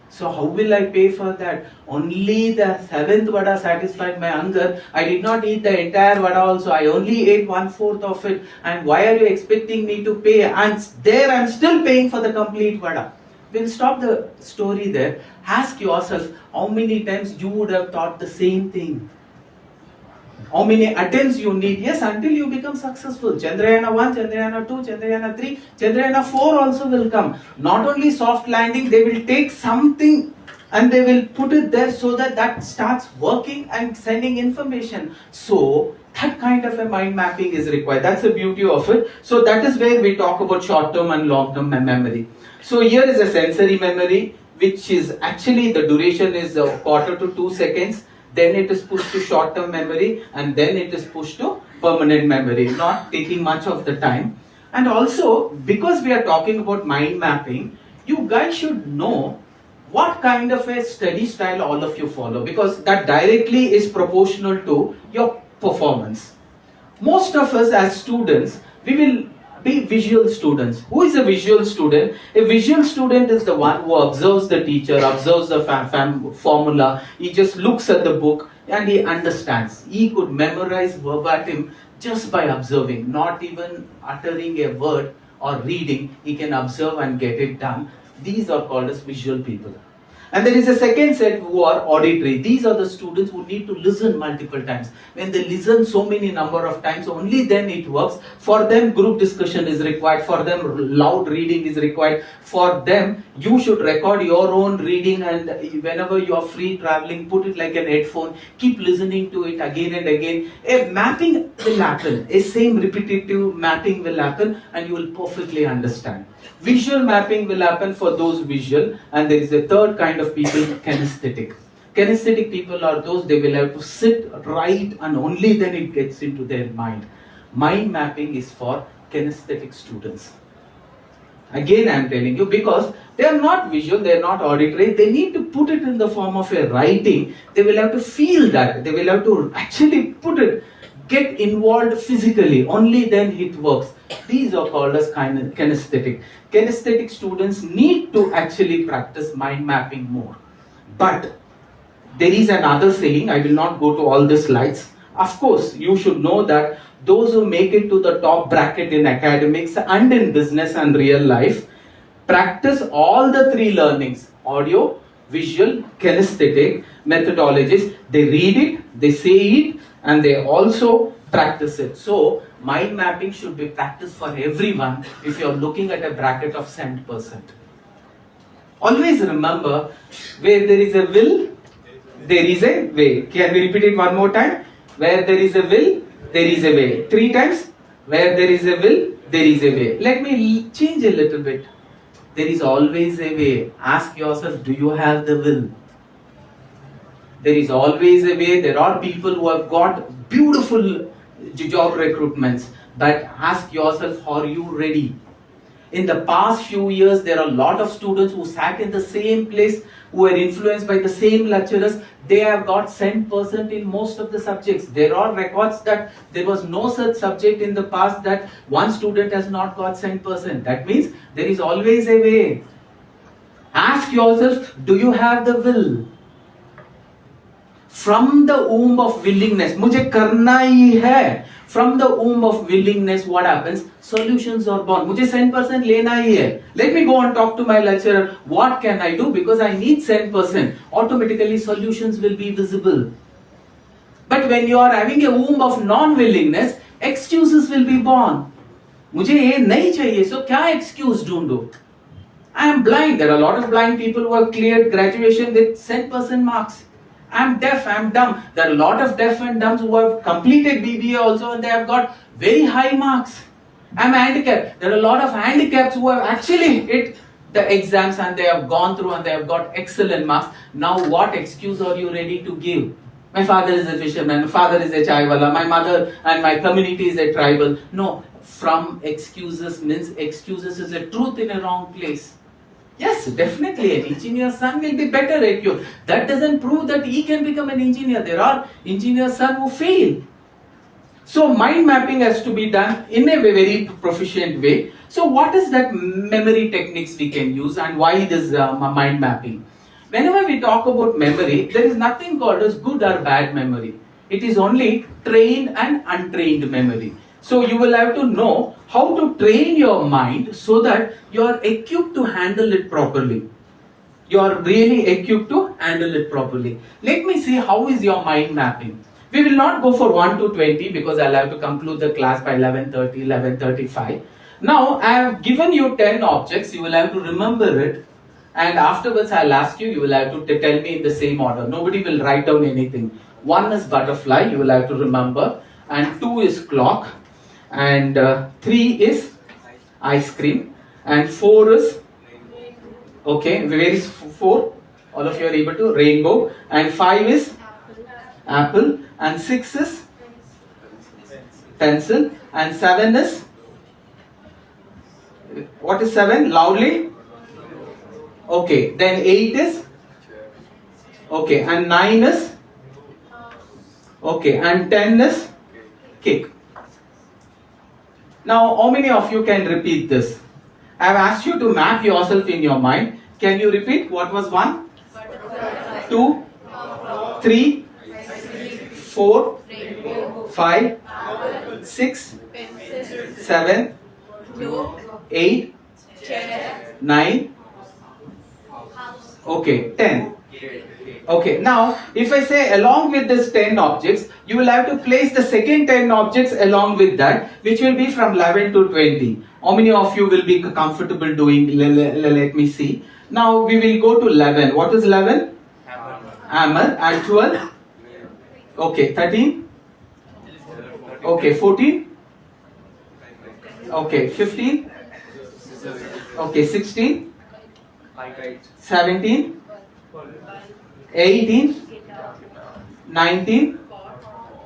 So how will I pay for that? Only the 7th vada satisfied my hunger. I did not eat the entire vada also. I only ate 1/4 of it. And why are you expecting me to pay? And there I am still paying for the complete vada. We'll stop the story there. Ask yourself how many times you would have thought the same thing. How many attempts you need? Yes, until you become successful. Chandrayana 1, Chandrayana 2, Chandrayana 3, Chandrayana 4 also will come. Not only soft landing, they will take something and they will put it there so that that starts working and sending information. So, that kind of a mind mapping is required. That's the beauty of it. So, that is where we talk about short-term and long-term memory. So, here is a sensory memory, which is actually the duration is 1/4 to 2 seconds. Then it is pushed to short-term memory, and then it is pushed to permanent memory, not taking much of the time. And also, because we are talking about mind mapping, you guys should know what kind of a study style all of you follow, because that directly is proportional to your performance. Most of us as students, we will be visual students. Who is a visual student? A visual student is the one who observes the teacher, observes the formula, he just looks at the book and he understands. He could memorize verbatim just by observing, not even uttering a word or reading, he can observe and get it done. These are called as visual people. And there is a second set who are auditory. These are the students who need to listen multiple times. When they listen so many number of times, only then it works. For them, group discussion is required. For them, loud reading is required. For them, you should record your own reading, and whenever you are free traveling, put it like an headphone. Keep listening to it again and again. A mapping will happen. A same repetitive mapping will happen, and you will perfectly understand. Visual mapping will happen for those visual, and there is a third kind of people, kinesthetic. Kinesthetic people are those, they will have to sit, write, and only then it gets into their mind. Mind mapping is for kinesthetic students. Again, I am telling you, because they are not visual, they are not auditory, they need to put it in the form of a writing. They will have to feel that, they will have to actually put it, get involved physically, only then it works. These are called as kinesthetic. Kinesthetic students need to actually practice mind mapping more. But there is another saying, I will not go to all the slides. Of course, you should know that those who make it to the top bracket in academics and in business and real life, practice all the three learnings: audio, visual, kinesthetic methodologies. They read it, they say it, and they also practice it. So, mind mapping should be practiced for everyone if you are looking at a bracket of 100%. Always remember, where there is a will, there is a way. Can we repeat it one more time? Where there is a will, there is a way. 3 times. Where there is a will, there is a way. Let me change a little bit. There is always a way. Ask yourself, do you have the will? There is always a way. There are people who have got beautiful job recruitments, but ask yourself, are you ready? In the past few years, there are a lot of students who sat in the same place, who were influenced by the same lecturers. They have got 100% in most of the subjects. There are records that there was no such subject in the past that one student has not got 100%. That means there is always a way. Ask yourself, do you have the will? From the womb of willingness, मुझे करना ही है. From the womb of willingness, what happens? Solutions are born. मुझे 100% लेना ही है. Let me go and talk to my lecturer. What can I do? Because I need 100%. Automatically solutions will be visible. But when you are having a womb of non-willingness, excuses will be born. मुझे ये नहीं चाहिए, so क्या excuse ढूंढो? I am blind. There are a lot of blind people who have cleared graduation with 100% marks. I am deaf, I am dumb. There are a lot of deaf and dumbs who have completed BBA also, and they have got very high marks. I am handicapped. There are a lot of handicaps who have actually hit the exams and they have gone through and they have got excellent marks. Now what excuse are you ready to give? My father is a fisherman, my father is a chaiwala, my mother and my community is a tribal. No, from excuses means excuses is a truth in a wrong place. Yes, definitely an engineer's son will be better at you. That doesn't prove that he can become an engineer. There are engineer's sons who fail. So mind mapping has to be done in a very proficient way. So what is that memory techniques we can use and why this mind mapping? Whenever we talk about memory, there is nothing called as good or bad memory. It is only trained and untrained memory. So you will have to know how to train your mind so that you are equipped to handle it properly. You are really equipped to handle it properly. Let me see how is your mind mapping. We will not go for 1 to 20 because I'll have to conclude the class by 11:30, 11:35. Now I have given you 10 objects. You will have to remember it. And afterwards I'll ask you, you will have to tell me in the same order. Nobody will write down anything. 1 is butterfly, you will have to remember. And 2 is clock. And 3 is ice cream. And 4 is, okay, where is 4? All of you are able to, rainbow. And 5 is apple. And 6 is pencil. And 7 is, what is 7? Loudly? Okay, then 8 is, okay, and 9 is, okay, and 10 is cake. Now, how many of you can repeat this? I have asked you to map yourself in your mind. Can you repeat? What was 1? 2, 3, 4, 5, 6, 7, 8, 9, Okay, 10. Okay, now if I say along with this 10 objects, you will have to place the second 10 objects along with that, which will be from 11 to 20. How many of you will be comfortable doing? Let me see. Now we will go to 11. What is 11? Hammer. And 12? Okay, 13? Okay, 14? Okay, 15? Okay, 16? 17? 18? 19?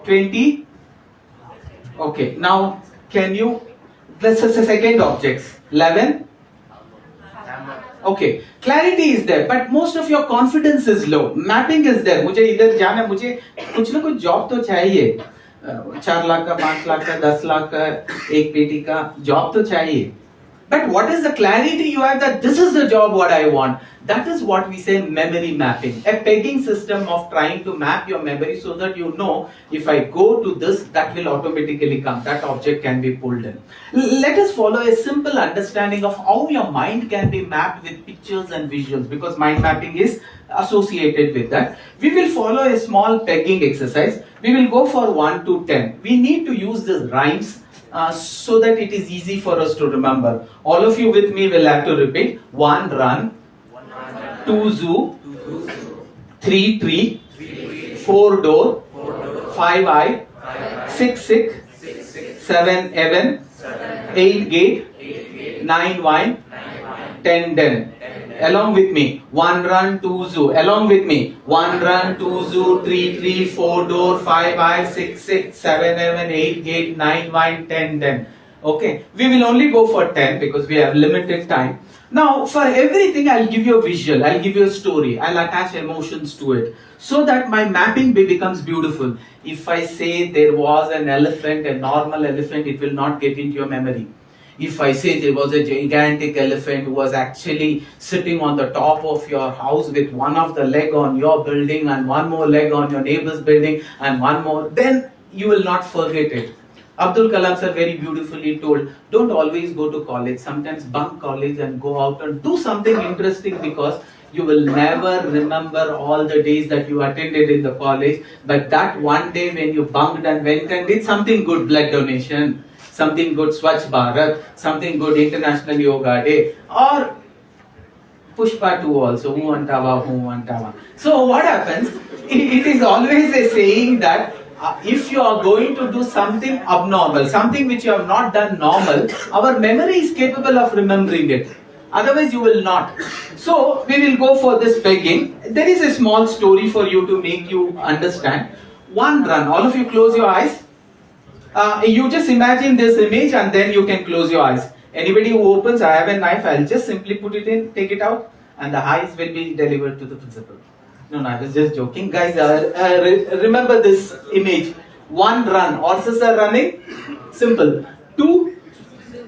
20? Okay, now can you, this is the second objects. 11? Okay, clarity is there, but most of your confidence is low. Mapping is there. मुझे इधर जाना, मुझे कुछ ना कुछ job तो चाहिए. 4 लाख का, 5 लाख का, 10 लाख का, एक पेटी का जॉब तो चाहिए. But what is the clarity you have that this is the job what I want? That is what we say memory mapping. A pegging system of trying to map your memory so that you know if I go to this, that will automatically come. That object can be pulled in. Let us follow a simple understanding of how your mind can be mapped with pictures and visuals, because mind mapping is associated with that. We will follow a small pegging exercise. We will go for 1 to 10. We need to use these rhymes so that it is easy for us to remember. All of you with me will have to repeat. 1 run, 2 zoo, 3 tree, 4 door, 5 eye, 6 sick, 7 heaven, 8 gate, 9 wine, 10 den. Along with me. 1 run, 2 zoo. Along with me. 1 run, 2 zoo, 3 tree, 4 door, 5 eye, 6 sick, 7 heaven, 8 gate, 9 wine, 10 den. Okay. We will only go for 10 because we have limited time. Now for everything I'll give you a visual, I'll give you a story, I'll attach emotions to it so that my mapping becomes beautiful. If I say there was an elephant, a normal elephant, it will not get into your memory. If I say there was a gigantic elephant who was actually sitting on the top of your house with one of the leg on your building and one more leg on your neighbor's building and one more, then you will not forget it. Abdul Kalam sir very beautifully told, don't always go to college. Sometimes bunk college and go out and do something interesting, because you will never remember all the days that you attended in the college. But that one day when you bunked and went and did something good, blood donation, something good, Swachh Bharat, something good, International Yoga Day, or Pushpa 2 also, Hu Antawa. So what happens, it is always a saying that if you are going to do something abnormal, something which you have not done normal, our memory is capable of remembering it. Otherwise you will not. So we will go for this pegging. There is a small story for you to make you understand. 1 run, all of you close your eyes. You just imagine this image and then you can close your eyes. Anybody who opens, I have a knife, I'll just simply put it in, take it out, and the eyes will be delivered to the principal. No, I was just joking. Guys, remember this image. 1 run, horses are running, simple. 2,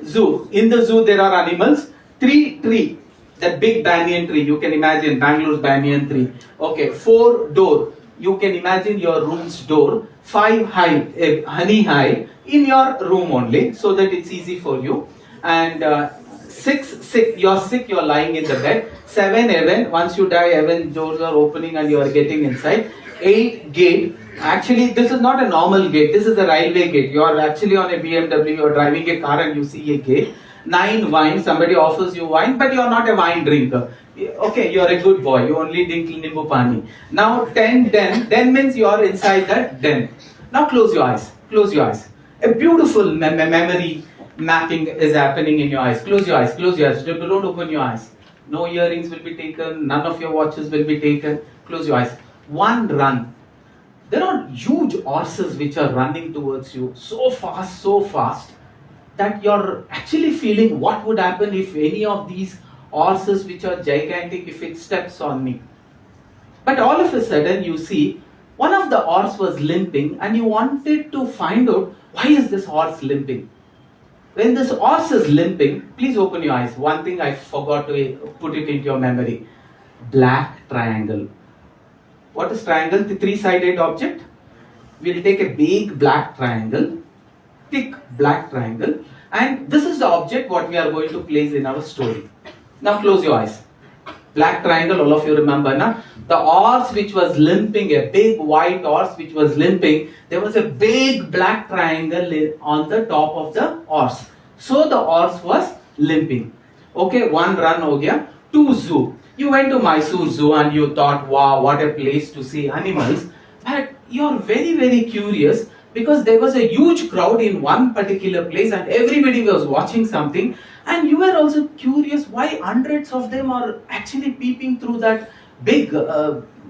zoo. In the zoo there are animals. 3, tree, that big banyan tree, you can imagine Bangalore's banyan tree. Okay, 4, door. You can imagine your room's door. 5, hive, honey hive in your room only, so that it's easy for you. And 6, sick, you're sick, you're lying in the bed. 7, heaven, once you die, heaven doors are opening and you are getting inside. 8, gate, actually this is not a normal gate, this is a railway gate. You are actually on a BMW, you are driving a car and you see a gate. 9, wine, somebody offers you wine, but you are not a wine drinker. Okay, you are a good boy, you only drink nimbu pani. Now 10, den means you are inside that den. Now close your eyes, close your eyes. A beautiful memory mapping is happening in your eyes. Close your eyes, close your eyes, don't open your eyes. No earrings will be taken, none of your watches will be taken. Close your eyes. 1 run. There are huge horses which are running towards you so fast that you're actually feeling what would happen if any of these horses which are gigantic, if it steps on me. But all of a sudden you see one of the horse was limping and you wanted to find out why is this horse limping. When this horse is limping, please open your eyes. One thing I forgot to put it into your memory. Black triangle. What is triangle? The 3-sided object. We'll take a big black triangle, thick black triangle, and this is the object what we are going to place in our story. Now close your eyes. Black triangle, all of you remember, na? The horse which was limping, a big white horse which was limping, there was a big black triangle on the top of the horse. So the horse was limping. Okay, one run ho gaya. Two, zoo. You went to Mysore Zoo and you thought, wow, what a place to see animals. But you're very, very curious because there was a huge crowd in one particular place and everybody was watching something, and you were also curious why hundreds of them are actually peeping through that big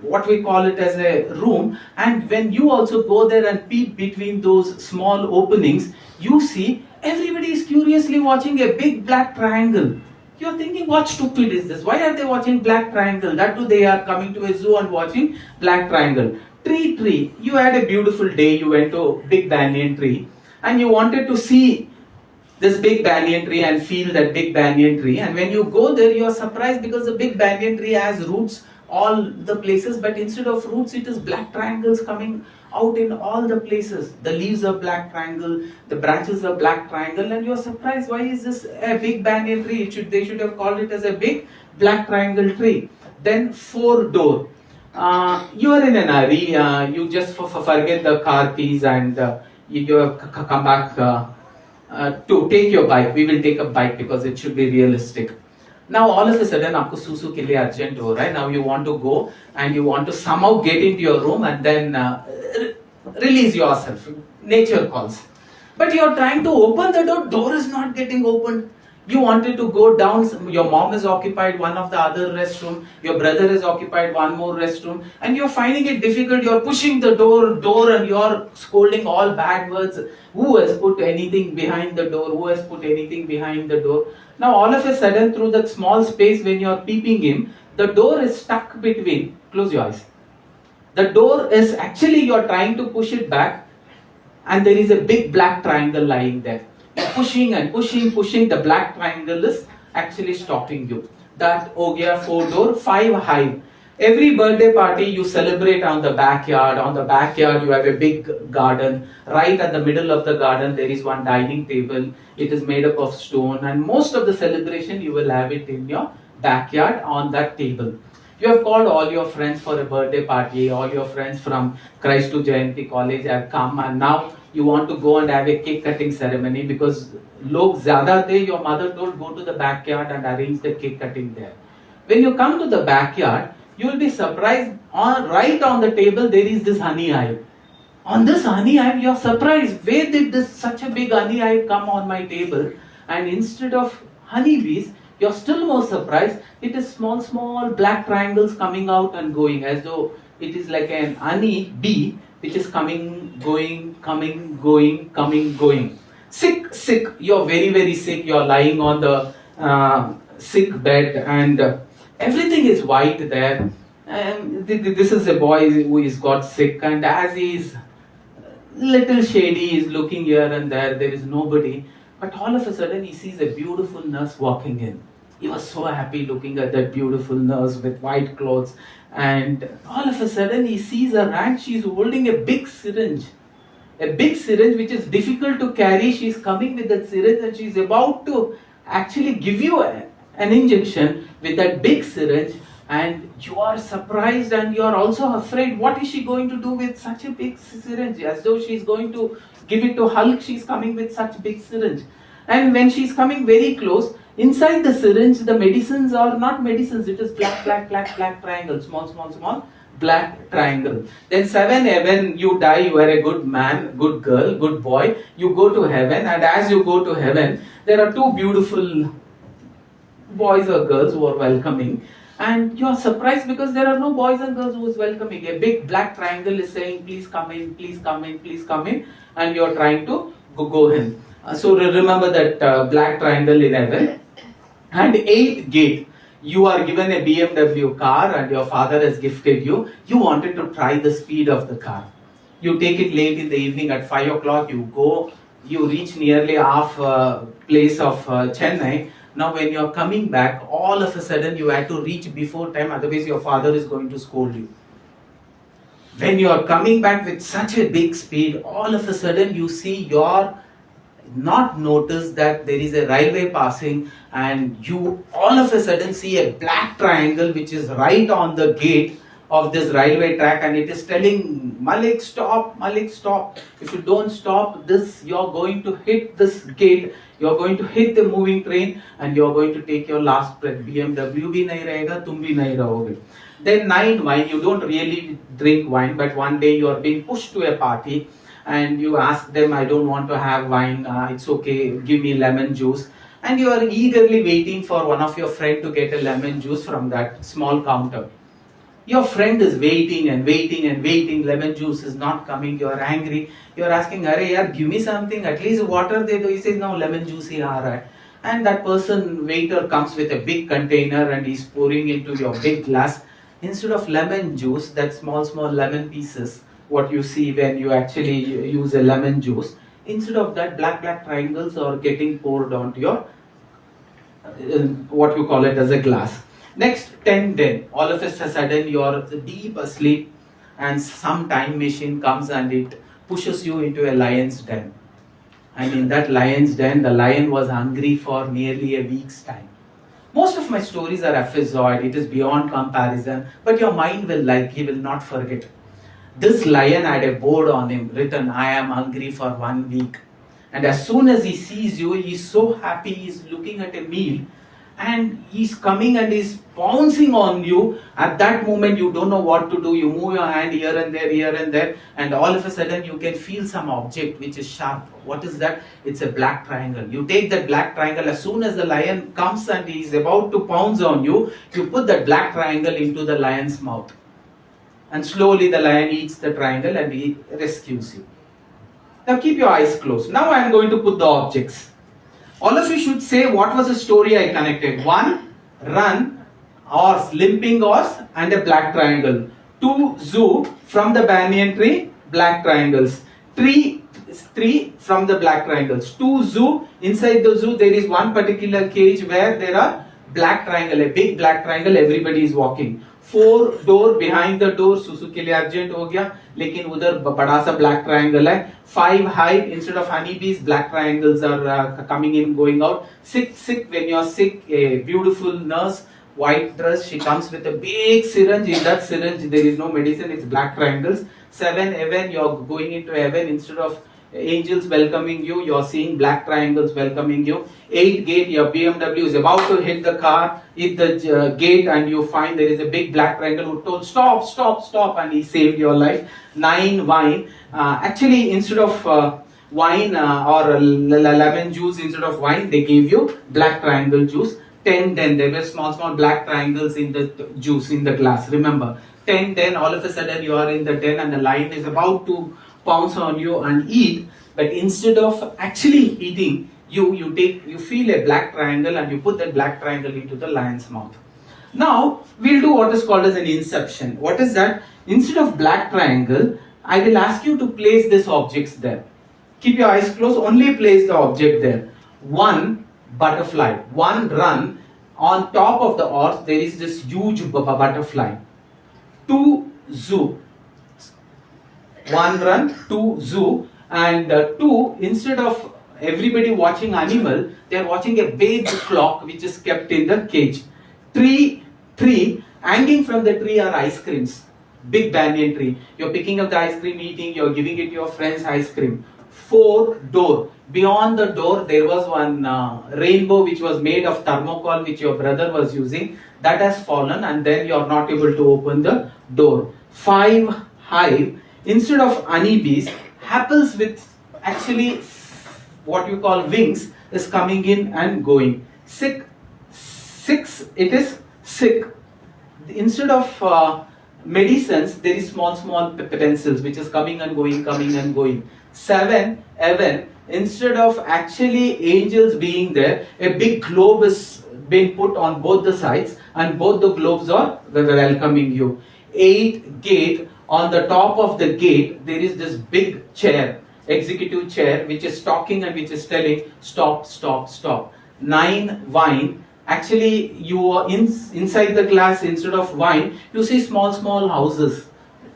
what we call it as a room. And when you also go there and peep between those small openings, you see everybody is curiously watching a big black triangle. You're thinking, what stupid is this? Why are they watching black triangle? That too, they are coming to a zoo and watching black triangle. Tree. You had a beautiful day. You went to big banyan tree, and you wanted to see this big banyan tree and feel that big banyan tree. And when you go there, you are surprised because the big banyan tree has roots all the places, but instead of roots, it is black triangles coming out in all the places. The leaves are black triangle, the branches are black triangle, and you are surprised, why is this a big banyan tree? They should have called it as a big black triangle tree. Then four door. You are in an hurry, you just forget the car keys, and you have come back to take your bike. We will take a bike because it should be realistic. Now all of a sudden आपको सुसु के लिए urgent हो रहा है. Now you want to go and you want to somehow get into your room and then release yourself. Nature calls. But you are trying to open the door. Door is not getting opened. You wanted to go down. Your mom is occupied one of the other restroom. Your brother is occupied one more restroom, and you are finding it difficult. You are pushing the door, and you are scolding all bad words. Who has put anything behind the door? Who has put anything behind the door? Now all of a sudden, through that small space when you are peeping in, the door is stuck between. Close your eyes. The door is actually, you are trying to push it back, and there is a big black triangle lying there. Pushing and pushing, the black triangle is actually stopping you. That ho gaya 4 door, 5 high. Every birthday party you celebrate on the backyard. On the backyard you have a big garden. Right at the middle of the garden there is one dining table. It is made up of stone, and most of the celebration you will have it in your backyard on that table. You have called all your friends for a birthday party. All your friends from Christ to Jayanti College have come, and now you want to go and have a cake cutting ceremony because log zyada the. Your mother told go to the backyard and arrange the cake cutting there. When you come to the backyard, you will be surprised. Right on the table there is this honey hive. On this honey hive, you are surprised. Where did this such a big honey hive come on my table? And instead of honeybees, you are still more surprised. It is small black triangles coming out and going, as though it is like an honey bee which is coming, going, coming, going. Sick. You're very sick. You're lying on the sick bed, and everything is white there. And this is a boy who is got sick, and as he is little shady, he is looking here and there. There is nobody, but all of a sudden he sees a beautiful nurse walking in. He was so happy looking at that beautiful nurse with white clothes, and all of a sudden he sees her hand. She's holding a big syringe which is difficult to carry. She's coming with that syringe and she's about to actually give you an injection with that big syringe, and you are surprised and you are also afraid. What is she going to do with such a big syringe? As though she's going to give it to Hulk, she's coming with such big syringe. And when she's coming very close, inside the syringe, the medicines are not medicines. It is black triangle, small black triangle. Then 7 heaven, you die, you are a good man, good girl, good boy. You go to heaven, and as you go to heaven, there are 2 beautiful boys or girls who are welcoming. And you are surprised because there are no boys and girls who is welcoming. A big black triangle is saying, please come in, please come in, please come in. And you are trying to go in. So remember that black triangle in heaven. And 8th gate, you are given a BMW car and your father has gifted you. You wanted to try the speed of the car. You take it late in the evening at 5 o'clock, you go, you reach nearly half place of Chennai. Now when you are coming back, all of a sudden you had to reach before time, otherwise your father is going to scold you. When you are coming back with such a big speed, all of a sudden you see your not notice that there is a railway passing, and you all of a sudden see a black triangle which is right on the gate of this railway track, and it is telling Malik, stop, Malik, stop. If you don't stop this, you're going to hit this gate, you're going to hit the moving train, and you're going to take your last breath. BMW bhi nahi rahega, tum bhi nahi rahoge. Then 9, wine. You don't really drink wine, but one day you are being pushed to a party, and you ask them, I don't want to have wine, it's okay, give me lemon juice. And you are eagerly waiting for one of your friend to get a lemon juice from that small counter. Your friend is waiting and waiting and waiting, lemon juice is not coming, you are angry, you are asking, Arey yaar, give me something, at least water de do. He says, no, lemon juice hi aa raha hai. And that person, waiter, comes with a big container and he's pouring into your big glass. Instead of lemon juice, that small lemon pieces, what you see when you actually use a lemon juice, instead of that, black triangles are getting poured onto your, what you call it as a glass. Next, 10 then, all of a sudden you are deep asleep, and some time machine comes and it pushes you into a lion's den. And in that lion's den, the lion was hungry for nearly a week's time. Most of my stories are episodic, it is beyond comparison, but your mind will he will not forget. This lion had a board on him written, I am hungry for 1 week. And as soon as he sees you, he's so happy, he's looking at a meal, and he's coming and he's pouncing on you. At that moment, you don't know what to do. You move your hand here and there, and all of a sudden you can feel some object which is sharp. What is that? It's a black triangle. You take that black triangle. As soon as the lion comes and he's about to pounce on you, you put that black triangle into the lion's mouth. And slowly the lion eats the triangle and he rescues you. Now keep your eyes closed. Now I am going to put the objects. All of you should say what was the story I connected. 1, run, horse, limping horse, and a black triangle. 2, zoo, from the banyan tree, black triangles. 3, from the black triangles. 2, zoo, inside the zoo there is one particular cage where there are black triangle, a big black triangle, everybody is walking. 4, door, behind the door, Susu के लिए urgent हो गया, लेकिन उधर बड़ा सा black triangle है. 5, hive, instead of honeybees, black triangles are coming in, going out. 6, sick, when you are sick, a beautiful nurse, white dress, she comes with a big syringe. In that syringe there is no medicine, it's black triangles. 7, heaven, you are going into heaven, instead of angels welcoming you, you are seeing black triangles welcoming you. 8, gate, your BMW is about to hit the car, hit the gate, and you find there is a big black triangle who told stop, and he saved your life. 9, wine, actually instead of wine or lemon juice, instead of wine they gave you black triangle juice. 10, then there were small black triangles in the juice in the glass, remember. 10, then all of a sudden you are in the den and the lion is about to pounce on you and eat, but instead of actually eating, you feel a black triangle and you put that black triangle into the lion's mouth. Now we'll do what is called as an inception. What is that? Instead of black triangle, I will ask you to place these objects there. Keep your eyes closed, only place the object there. 1, butterfly. 1, run. On top of the horse there is this huge butterfly. 2, zoo. 1, run. 2, zoo. And 2, instead of everybody watching animal, they are watching a big clock which is kept in the cage. 3, hanging from the tree are ice creams. Big banyan tree. You're picking up the ice cream, eating, you're giving it to your friends ice cream. 4, door. Beyond the door there was one rainbow which was made of thermocol which your brother was using. That has fallen and then you're not able to open the door. 5, hive. Instead of honeybees, happens with actually what you call wings is coming in and going. 6, it is sick. Instead of medicines, there is small pencils which is coming and going. 7, heaven. Instead of actually angels being there, a big globe is being put on both the sides and both the globes are welcoming you. 8, gate. On the top of the gate, there is this big chair, executive chair, which is talking and which is telling stop. 9, wine. Actually, you are inside the glass. Instead of wine, you see small houses,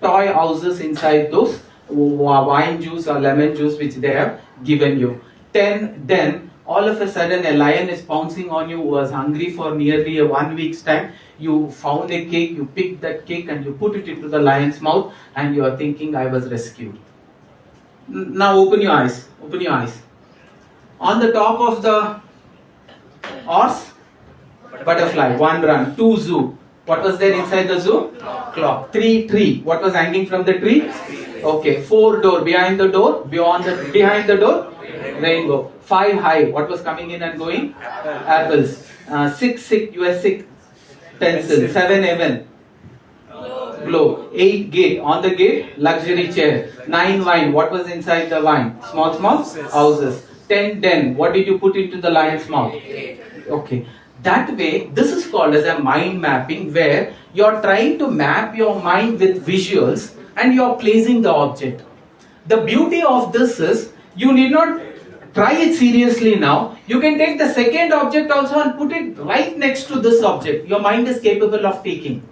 toy houses inside those wine juice or lemon juice which they have given you. 10, then all of a sudden a lion is pouncing on you, who was hungry for nearly a 1 week's time. You found a cake, you picked that cake and you put it into the lion's mouth, and you are thinking, I was rescued. Now open your eyes, open your eyes. On the top of the horse, butterfly, 1 run, 2 zoo. What was there inside the zoo? Clock. 3 tree. What was hanging from the tree? Okay. 4 door. Behind the door? Behind the door? Rainbow. 5 high. What was coming in and going? Apples. 6 sick. You were sick. Pencil. 7 heaven. Globe. 8 gate. On the gate? Luxury chair. 9 wine. What was inside the wine? Small houses. 10 den. What did you put into the lion's mouth? Okay. That way, this is called as a mind mapping, where you're trying to map your mind with visuals and you're placing the object. The beauty of this is, you need not try it seriously now. You can take the second object also and put it right next to this object. Your mind is capable of taking.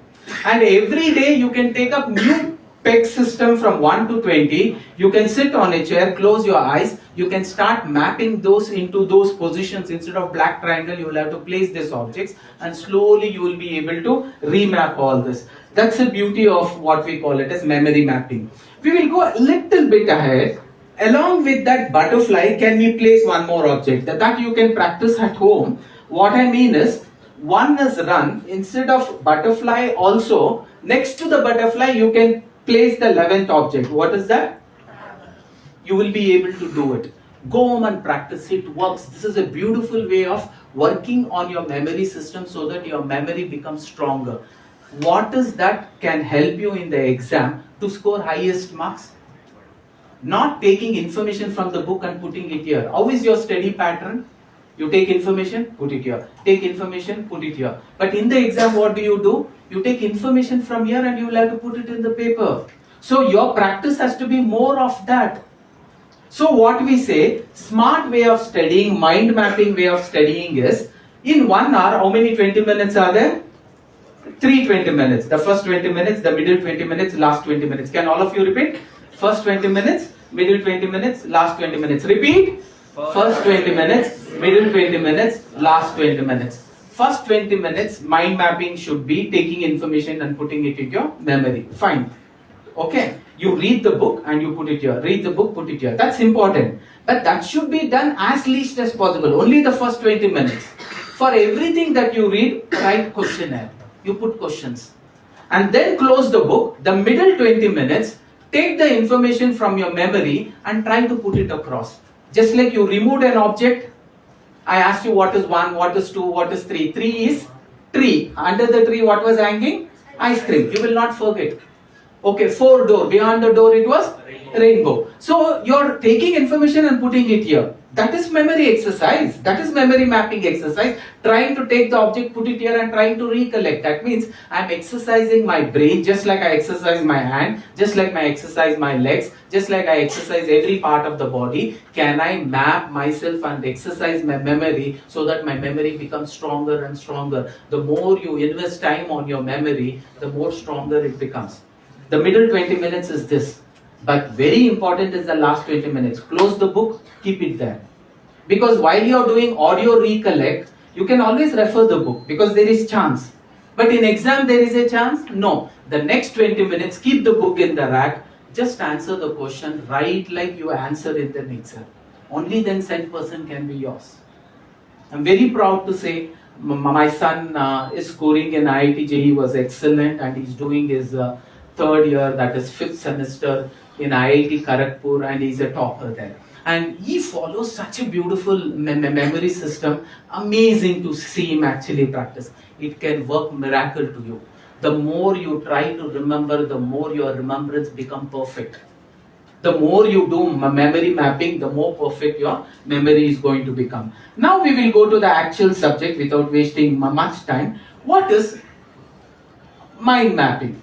And every day you can take up new peg system from 1 to 20. You can sit on a chair, close your eyes. You can start mapping those into those positions. Instead of black triangle, you will have to place these objects, and slowly you will be able to remap all this. That's the beauty of what we call it as memory mapping. We will go a little bit ahead. Along with that butterfly, can we place one more object? That you can practice at home. What I mean is, one is run. Instead of butterfly also, next to the butterfly, you can place the 11th object. What is that? You will be able to do it. Go home and practice. It works. This is a beautiful way of working on your memory system so that your memory becomes stronger. What is that can help you in the exam to score highest marks? Not taking information from the book and putting it here. How is your study pattern? You take information, put it here. Take information, put it here. But in the exam, what do? You take information from here and you will have to put it in the paper. So your practice has to be more of that. So what we say, smart way of studying, mind mapping way of studying is, in 1 hour, how many 20 minutes are there? 3 20 minutes. The first 20 minutes, the middle 20 minutes, last 20 minutes. Can all of you repeat? First 20 minutes, middle 20 minutes, last 20 minutes. Repeat. First 20 minutes, middle 20 minutes, last 20 minutes. First 20 minutes, mind mapping should be taking information and putting it in your memory. Fine. Okay. You read the book and you put it here. Read the book, put it here. That's important. But that should be done as least as possible. Only the first 20 minutes. For everything that you read, write questionnaire. You put questions. And then close the book. The middle 20 minutes, take the information from your memory and try to put it across. Just like you removed an object. I asked you what is 1, what is 2, what is 3. 3 is tree. Under the tree, what was hanging? Ice cream. You will not forget. Okay, 4 door. Beyond the door, it was rainbow. So you're taking information and putting it here. That is memory exercise. That is memory mapping exercise. Trying to take the object, put it here and trying to recollect. That means I'm exercising my brain just like I exercise my hand, just like I exercise my legs, just like I exercise every part of the body. Can I map myself and exercise my memory so that my memory becomes stronger and stronger? The more you invest time on your memory, the more stronger it becomes. The middle 20 minutes is this. But very important is the last 20 minutes. Close the book, keep it there. Because while you're doing audio recollect, you can always refer the book because there is chance. But in exam, there is a chance? No. The next 20 minutes, keep the book in the rack. Just answer the question, write like you answered in the exam. Only then 100% can be yours. I'm very proud to say my son is scoring in IIT JEE, was excellent, and he's doing his 3rd year, that is 5th semester in IIT Kharagpur, and he's a topper there. And he follows such a beautiful memory system. Amazing to see him actually practice. It can work miracle to you. The more you try to remember, the more your remembrance become perfect. The more you do memory mapping, the more perfect your memory is going to become. Now we will go to the actual subject without wasting much time. What is mind mapping?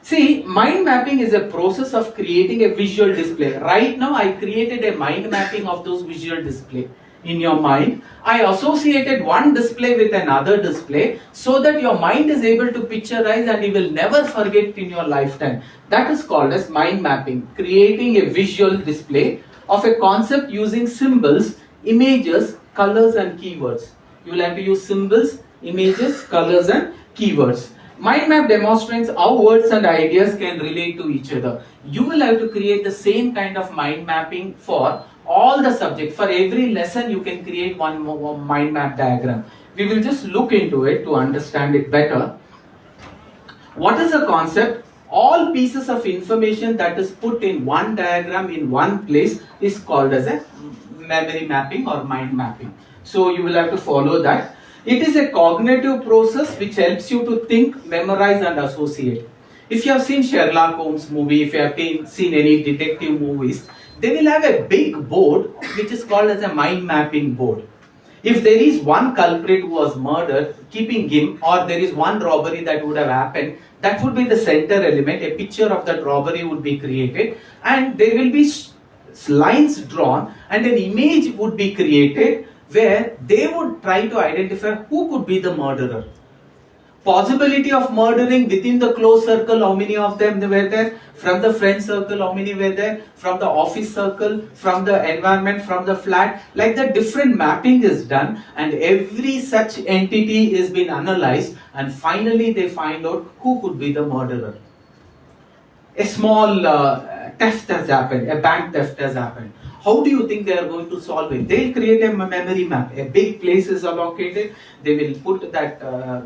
See, mind mapping is a process of creating a visual display. Right now, I created a mind mapping of those visual display in your mind. I associated one display with another display so that your mind is able to picturize and you will never forget in your lifetime. That is called as mind mapping, creating a visual display of a concept using symbols, images, colors and keywords. You will have to use symbols, images, colors and keywords. Mind map demonstrates how words and ideas can relate to each other. You will have to create the same kind of mind mapping for all the subjects. For every lesson you can create one mind map diagram. We will just look into it to understand it better. What is a concept? All pieces of information that is put in one diagram in one place is called as a memory mapping or mind mapping. So you will have to follow that. It is a cognitive process which helps you to think, memorize and associate. If you have seen Sherlock Holmes movie, if you have seen any detective movies, they will have a big board which is called as a mind mapping board. If there is one culprit who was murdered, keeping him, or there is one robbery that would have happened, that would be the center element. A picture of that robbery would be created, and there will be lines drawn, and an image would be created where they would try to identify who could be the murderer. Possibility of murdering within the close circle, how many of them were there? From the friend circle, how many were there? From the office circle, from the environment, from the flat. Like that, different mapping is done, and every such entity is being analyzed, and finally they find out who could be the murderer. A small theft has happened, a bank theft has happened. How do you think they are going to solve it? They'll create a memory map. A big place is allocated. They will put that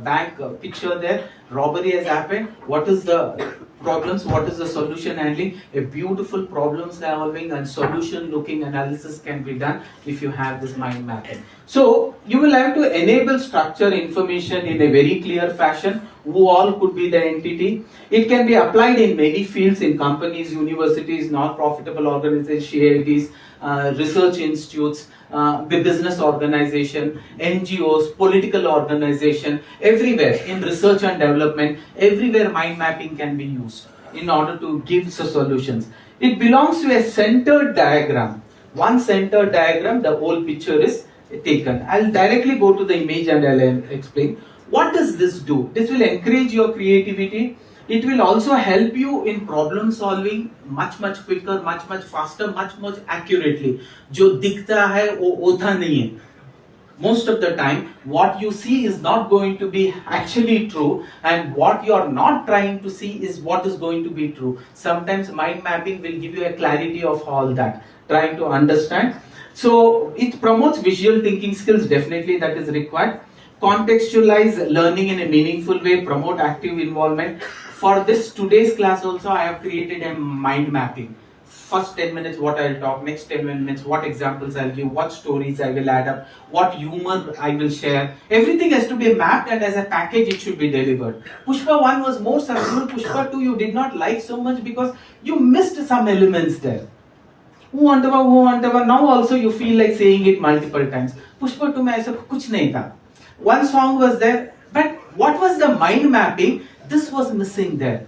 bank picture there. Robbery has happened. What is the problems? What is the solution handling? A beautiful problem solving and solution looking analysis can be done if you have this mind mapping. So you will have to enable structure information in a very clear fashion. Who all could be the entity? It can be applied in many fields, in companies, universities, non-profitable organizations, charities, research institutes, the business organization, NGOs, political organization, everywhere in research and development, everywhere mind mapping can be used in order to give the solutions. It belongs to a centered diagram. One centered diagram, the whole picture is taken. I'll directly go to the image and I'll explain. What does this do? This will encourage your creativity. It will also help you in problem solving much quicker, much faster, much accurately. जो दिखता है वो होता नहीं है. Most of the time, what you see is not going to be actually true, and what you are not trying to see is what is going to be true. Sometimes mind mapping will give you a clarity of all that, trying to understand. So it promotes visual thinking skills, definitely that is required. Contextualize learning in a meaningful way, promote active involvement. For this today's class also, I have created a mind mapping. First 10 minutes what I will talk, next 10 minutes what examples I will give, what stories I will add up, what humor I will share. Everything has to be mapped, and as a package it should be delivered. Pushpa 1 was more successful, Pushpa 2 you did not like so much because you missed some elements there. Now also you feel like saying it multiple times. Pushpa 2 mein aisa kuch nahi tha. One song was there, but what was the mind mapping? This was missing there.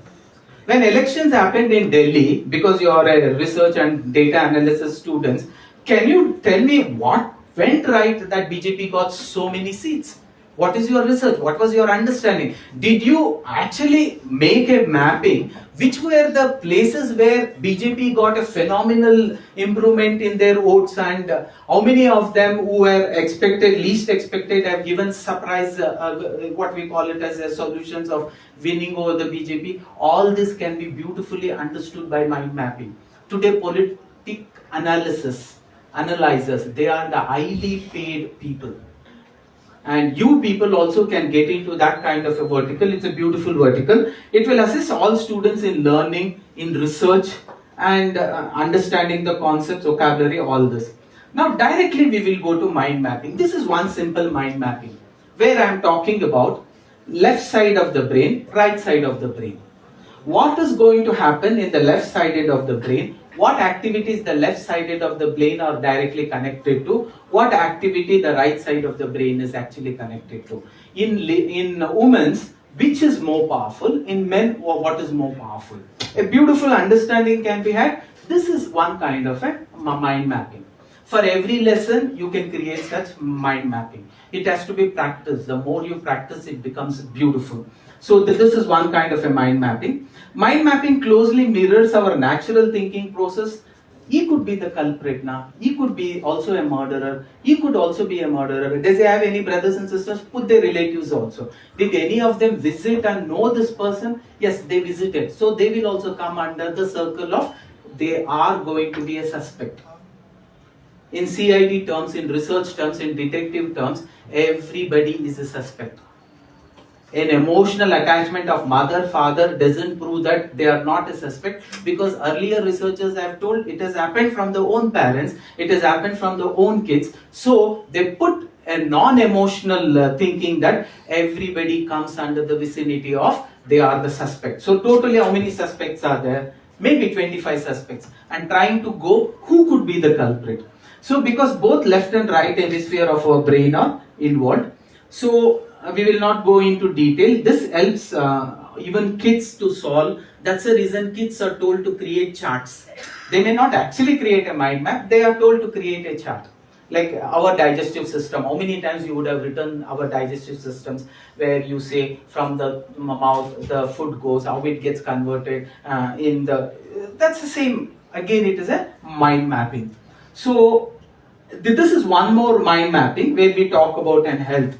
When elections happened in Delhi, because you are a research and data analysis students, can you tell me what went right that BJP got so many seats? What is your research? What was your understanding? Did you actually make a mapping? Which were the places where BJP got a phenomenal improvement in their votes, and how many of them who were expected, least expected, have given surprise, what we call it as a solutions of winning over the BJP? All this can be beautifully understood by mind mapping. Today, politic analyzers, they are the highly paid people. And you people also can get into that kind of a vertical. It's a beautiful vertical. It will assist all students in learning, in research, and understanding the concepts, vocabulary, all this. Now directly we will go to mind mapping. This is one simple mind mapping where I am talking about left side of the brain, right side of the brain. What is going to happen in the left sided of the brain? What activities the left sided of the brain are directly connected to? What activity the right side of the brain is actually connected to? In women's, which is more powerful? In men, what is more powerful? A beautiful understanding can be had. This is one kind of a mind mapping. For every lesson, you can create such mind mapping. It has to be practiced. The more you practice, it becomes beautiful. So this is one kind of a mind mapping. Mind mapping closely mirrors our natural thinking process. he could be the culprit now. He could be also a murderer. He could also be a murderer. Does he have any brothers and sisters? Put their relatives also. Did any of them visit and know this person? Yes, they visited. So they will also come under the circle of they are going to be a suspect. In CID terms, in research terms, in detective terms, everybody is a suspect. An emotional attachment of mother, father doesn't prove that they are not a suspect, because earlier researchers have told it has happened from their own parents, it has happened from their own kids. So they put a non-emotional thinking that everybody comes under the vicinity of they are the suspect. So totally how many suspects are there? Maybe 25 suspects, and trying to go who could be the culprit. So because both left and right hemisphere of our brain are involved, so we will not go into detail. This helps even kids to solve. That's the reason kids are told to create charts. They may not actually create a mind map, they are told to create a chart. Like our digestive system, how many times you would have written our digestive systems, where you say from the mouth the food goes, how it gets converted that's the same. Again, it is a mind mapping. So this is one more mind mapping where we talk about an health.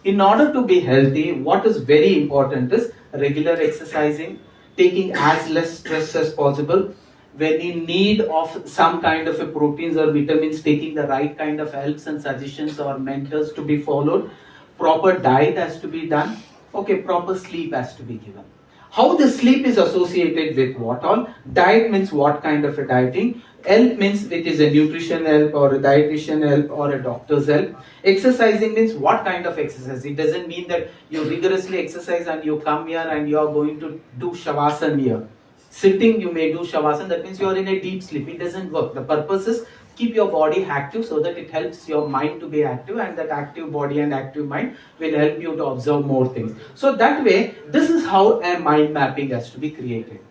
In order to be healthy, what is very important is regular exercising, taking as less stress as possible. When in need of some kind of a proteins or vitamins, taking the right kind of helps and suggestions or mentors to be followed. Proper diet has to be done. Okay, proper sleep has to be given. How the sleep is associated with what all? Diet means what kind of a dieting. Help means it is a nutrition help or a dietitian help or a doctor's help. Exercising means what kind of exercise. It doesn't mean that you rigorously exercise and you come here and you are going to do shavasana here. Sitting you may do shavasana, that means you are in a deep sleep. It doesn't work. The purpose is keep your body active so that it helps your mind to be active, and that active body and active mind will help you to observe more things. So that way, this is how a mind mapping has to be created.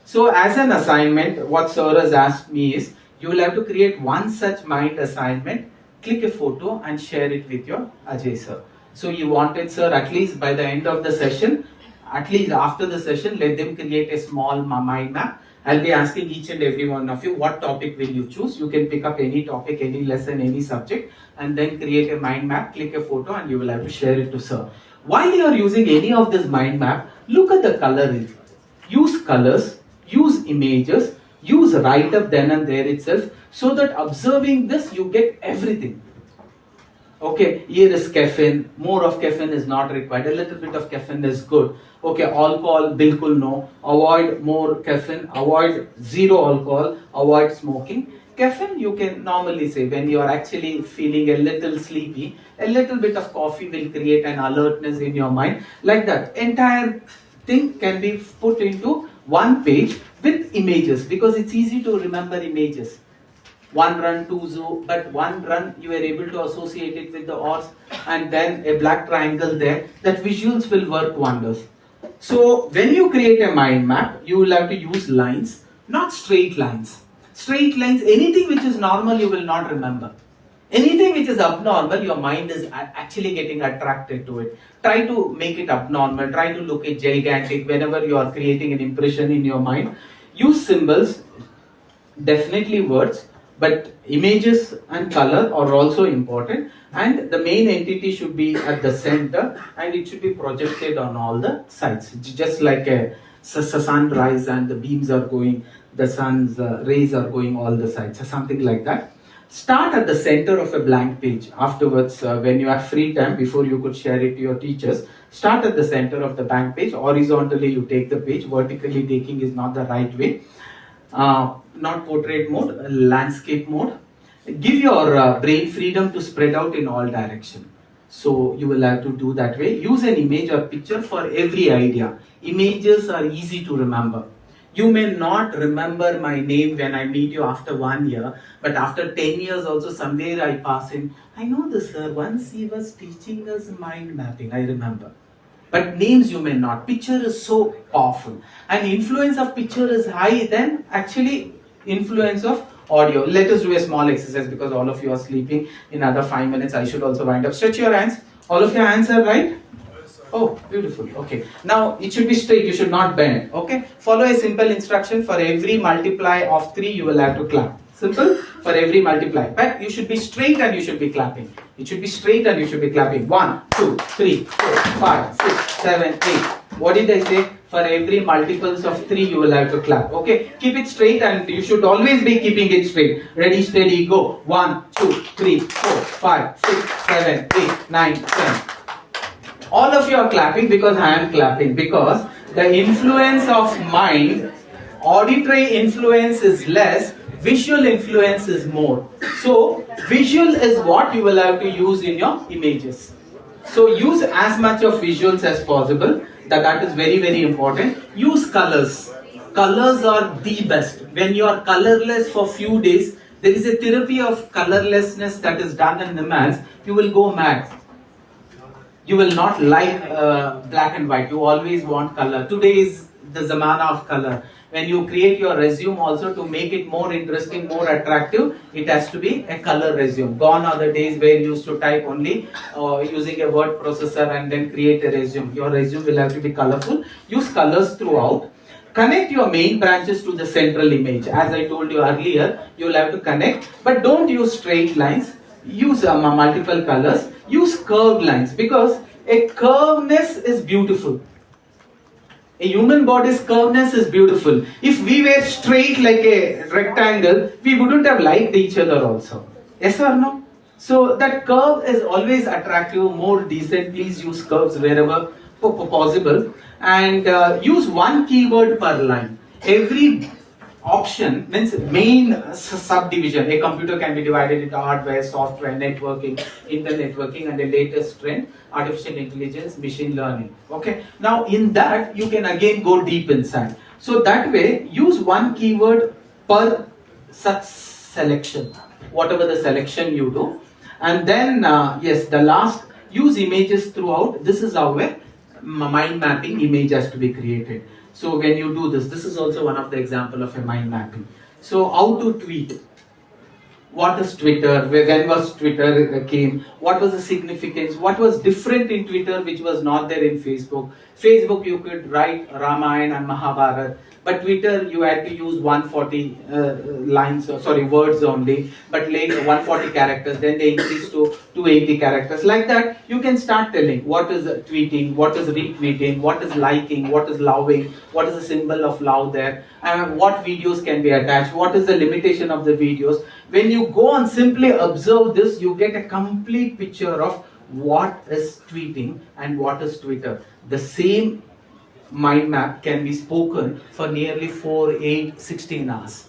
So as an assignment, what sir has asked me is, you will have to create one such mind assignment, click a photo and share it with your Ajay sir. So you wanted sir, at least by the end of the session, at least after the session, let them create a small mind map. I'll be asking each and every one of you, what topic will you choose? You can pick up any topic, any lesson, any subject, and then create a mind map, click a photo, and you will have to share it to sir. While you are using any of this mind map, look at the coloring. Use colors, use images, use write up then and there itself, so that observing this, you get everything. Okay, here is caffeine, more of caffeine is not required, a little bit of caffeine is good. Okay, alcohol, bilkul no, avoid more caffeine, avoid zero alcohol, avoid smoking. Caffeine, you can normally say when you are actually feeling a little sleepy, a little bit of coffee will create an alertness in your mind. Like that, entire thing can be put into one page with images, because it's easy to remember images. One run, two zoo, but one run you are able to associate it with the horse, and then a black triangle there, that visuals will work wonders. So when you create a mind map, you will have to use lines, not straight lines. Straight lines, anything which is normal you will not remember. Anything which is abnormal, your mind is actually getting attracted to it. Try to make it abnormal, try to look at gigantic whenever you are creating an impression in your mind. Use symbols, definitely words, but images and color are also important, and the main entity should be at the center and it should be projected on all the sides. Just like a sunrise and the beams are going, the sun's rays are going all the sides, or something like that. Start at the center of a blank page. Afterwards, when you have free time, before you could share it to your teachers, start at the center of the blank page. Horizontally you take the page, vertically taking is not the right way. Not portrait mode, landscape mode. Give your brain freedom to spread out in all directions. So you will have to do that way. Use an image or picture for every idea. Images are easy to remember. You may not remember my name when I meet you after 1 year, but after 10 years also somewhere I pass in. I know this sir, once he was teaching us mind mapping, I remember. But names you may not. Picture is so powerful. And influence of picture is high than actually influence of audio. Let us do a small exercise because all of you are sleeping. In another 5 minutes, I should also wind up. Stretch your hands. All of your hands are right? Oh, beautiful. Okay. Now, it should be straight. You should not bend. Okay. Follow a simple instruction. For every multiply of 3, you will have to clap. Simple. For every multiply. But you should be straight and you should be clapping. It should be straight and you should be clapping. 1, 2, 3, 4, 5, 6, 7, 8. What did I say? For every multiples of 3 you will have to clap. Okay. Keep it straight and you should always be keeping it straight. Ready, steady, go. 1, 2, 3, 4, 5, 6, 7, 8, 9, 10. All of you are clapping because I am clapping, because the influence of mind, auditory influence is less, visual influence is more. So visual is what you will have to use in your images. So use as much of visuals as possible. That is very, very important. Use colors. Colors are the best. When you are colorless for few days, there is a therapy of colorlessness that is done in the maths. You will go mad. You will not like black and white. You always want color. Today is the zamana of color. When you create your resume also, to make it more interesting, more attractive, it has to be a color resume. Gone are the days where you used to type only using a word processor and then create a resume. Your resume will have to be colorful. Use colors throughout. Connect your main branches to the central image. As I told you earlier, you will have to connect, but don't use straight lines. Use multiple colors. Use curved lines, because a curveness is beautiful. A human body's curveness is beautiful. If we were straight like a rectangle, we wouldn't have liked each other also. Yes or no? So that curve is always attractive, more decent. Please use curves wherever possible. And use one keyword per line. Every option means main subdivision. A computer can be divided into hardware, software, networking, internetworking, and the latest trend, artificial intelligence, machine learning. Okay. Now in that you can again go deep inside. So that way use one keyword per such selection, whatever the selection you do. And then yes, the last, use images throughout. This is how a mind mapping image has to be created. So when you do this, this is also one of the example of a mind mapping. So how to tweet? What is Twitter? When was Twitter came? What was the significance? What was different in Twitter which was not there in Facebook? Facebook you could write Ramayana and Mahabharata, but Twitter you had to use 140 words only, but later 140 characters, then they increased to 280 characters. Like that you can start telling what is tweeting, what is retweeting, what is liking, what is loving, what is the symbol of love there, and what videos can be attached, what is the limitation of the videos. When you go and simply observe this, you get a complete picture of what is tweeting and what is Twitter. The same mind map can be spoken for nearly 4, 8, 16 hours.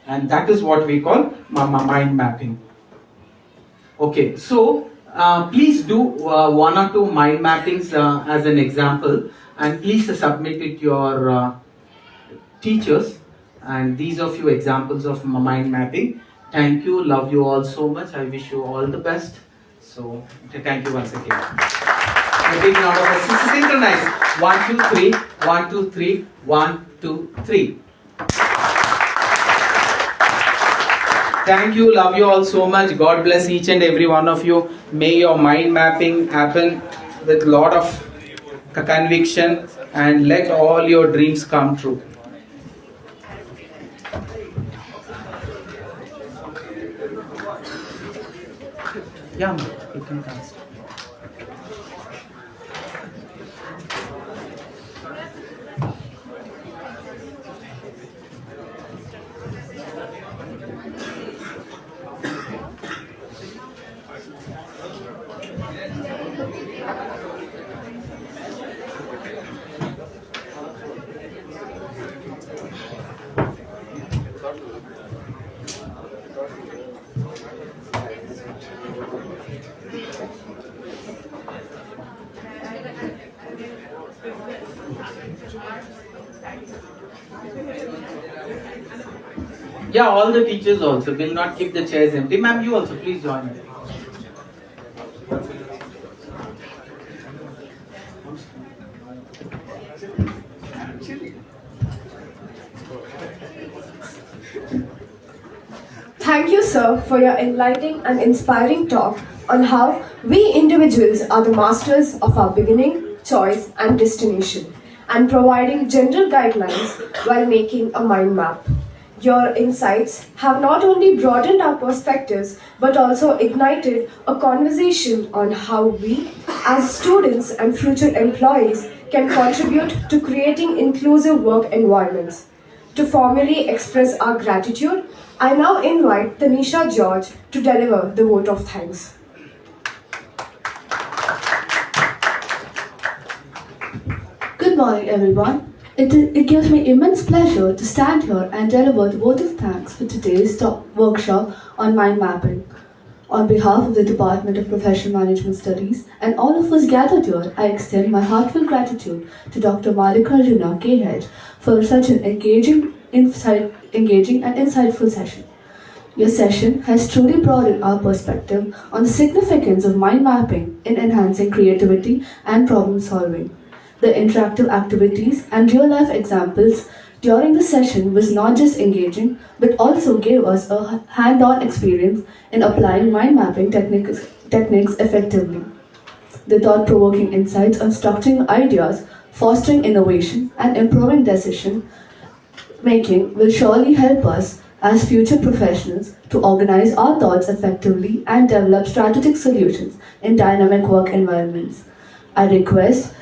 And that is what we call mind mapping. Okay, so please do 1 or 2 mind mappings as an example, and please submit it to your teachers. And these are few examples of mind mapping. Thank you, love you all so much. I wish you all the best. So thank you once again. A big round of applause. Synchronize. 1, 2, 3. 1, 2, 3. 1, 2, 3. Thank you, love you all so much. God bless each and every one of you. May your mind mapping happen with a lot of conviction, and let all your dreams come true. Yeah, you can dance. Yeah, all the teachers also will not keep the chairs empty. Ma'am, you also please join me. Thank you, sir, for your enlightening and inspiring talk on how we individuals are the masters of our beginning, choice, and destination, and providing general guidelines while making a mind map. Your insights have not only broadened our perspectives but also ignited a conversation on how we, as students and future employees, can contribute to creating inclusive work environments. To formally express our gratitude, I now invite Tanisha George to deliver the vote of thanks. Good morning, everyone. It gives me immense pleasure to stand here and deliver the vote of thanks for today's workshop on mind mapping. On behalf of the Department of Professional Management Studies and all of us gathered here, I extend my heartfelt gratitude to Dr. Mallikarjuna, K-Head, for such an engaging and insightful session. Your session has truly broadened our perspective on the significance of mind mapping in enhancing creativity and problem solving. The interactive activities and real-life examples during the session was not just engaging, but also gave us a hand-on experience in applying mind mapping techniques effectively. The thought-provoking insights on structuring ideas, fostering innovation, and improving decision making will surely help us as future professionals to organize our thoughts effectively and develop strategic solutions in dynamic work environments. I request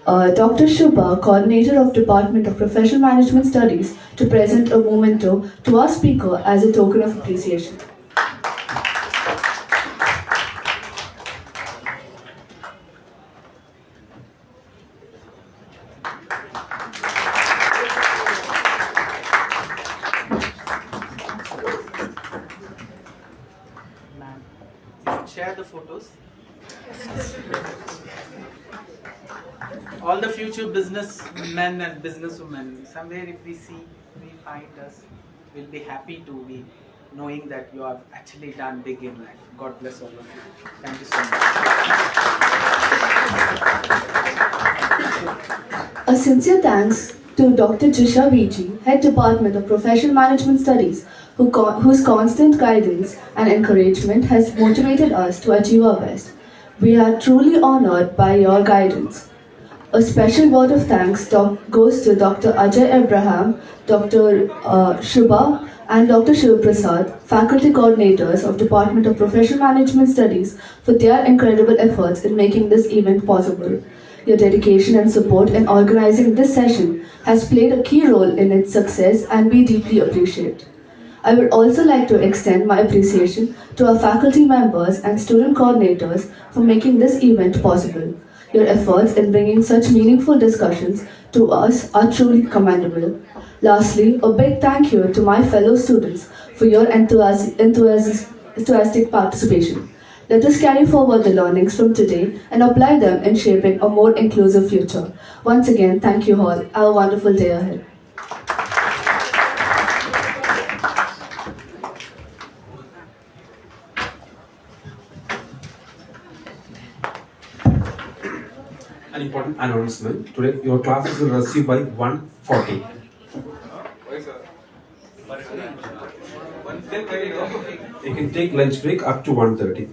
Dr. Shubha, Coordinator of Department of Professional Management Studies, to present a memento to our speaker as a token of appreciation. Ma'am, you should share the photos. All the future businessmen and businesswomen, somewhere if we find us, we'll be happy to be knowing that you have actually done big in life. God bless all of you. Thank you so much. A sincere thanks to Dr. Jisha VG, Head Department of Professional Management Studies, whose constant guidance and encouragement has motivated us to achieve our best. We are truly honored by your guidance. A special word of thanks goes to Dr. Ajay Abraham, Dr. Shubha, and Dr. Shiv Prasad, faculty coordinators of Department of Professional Management Studies, for their incredible efforts in making this event possible. Your dedication and support in organizing this session has played a key role in its success, and we deeply appreciate. I would also like to extend my appreciation to our faculty members and student coordinators for making this event possible. Your efforts in bringing such meaningful discussions to us are truly commendable. Lastly, a big thank you to my fellow students for your enthusiastic participation. Let us carry forward the learnings from today and apply them in shaping a more inclusive future. Once again, thank you all. Have a wonderful day ahead. An important announcement. Today, your classes will receive by 1:40. You can take lunch break up to 1:30.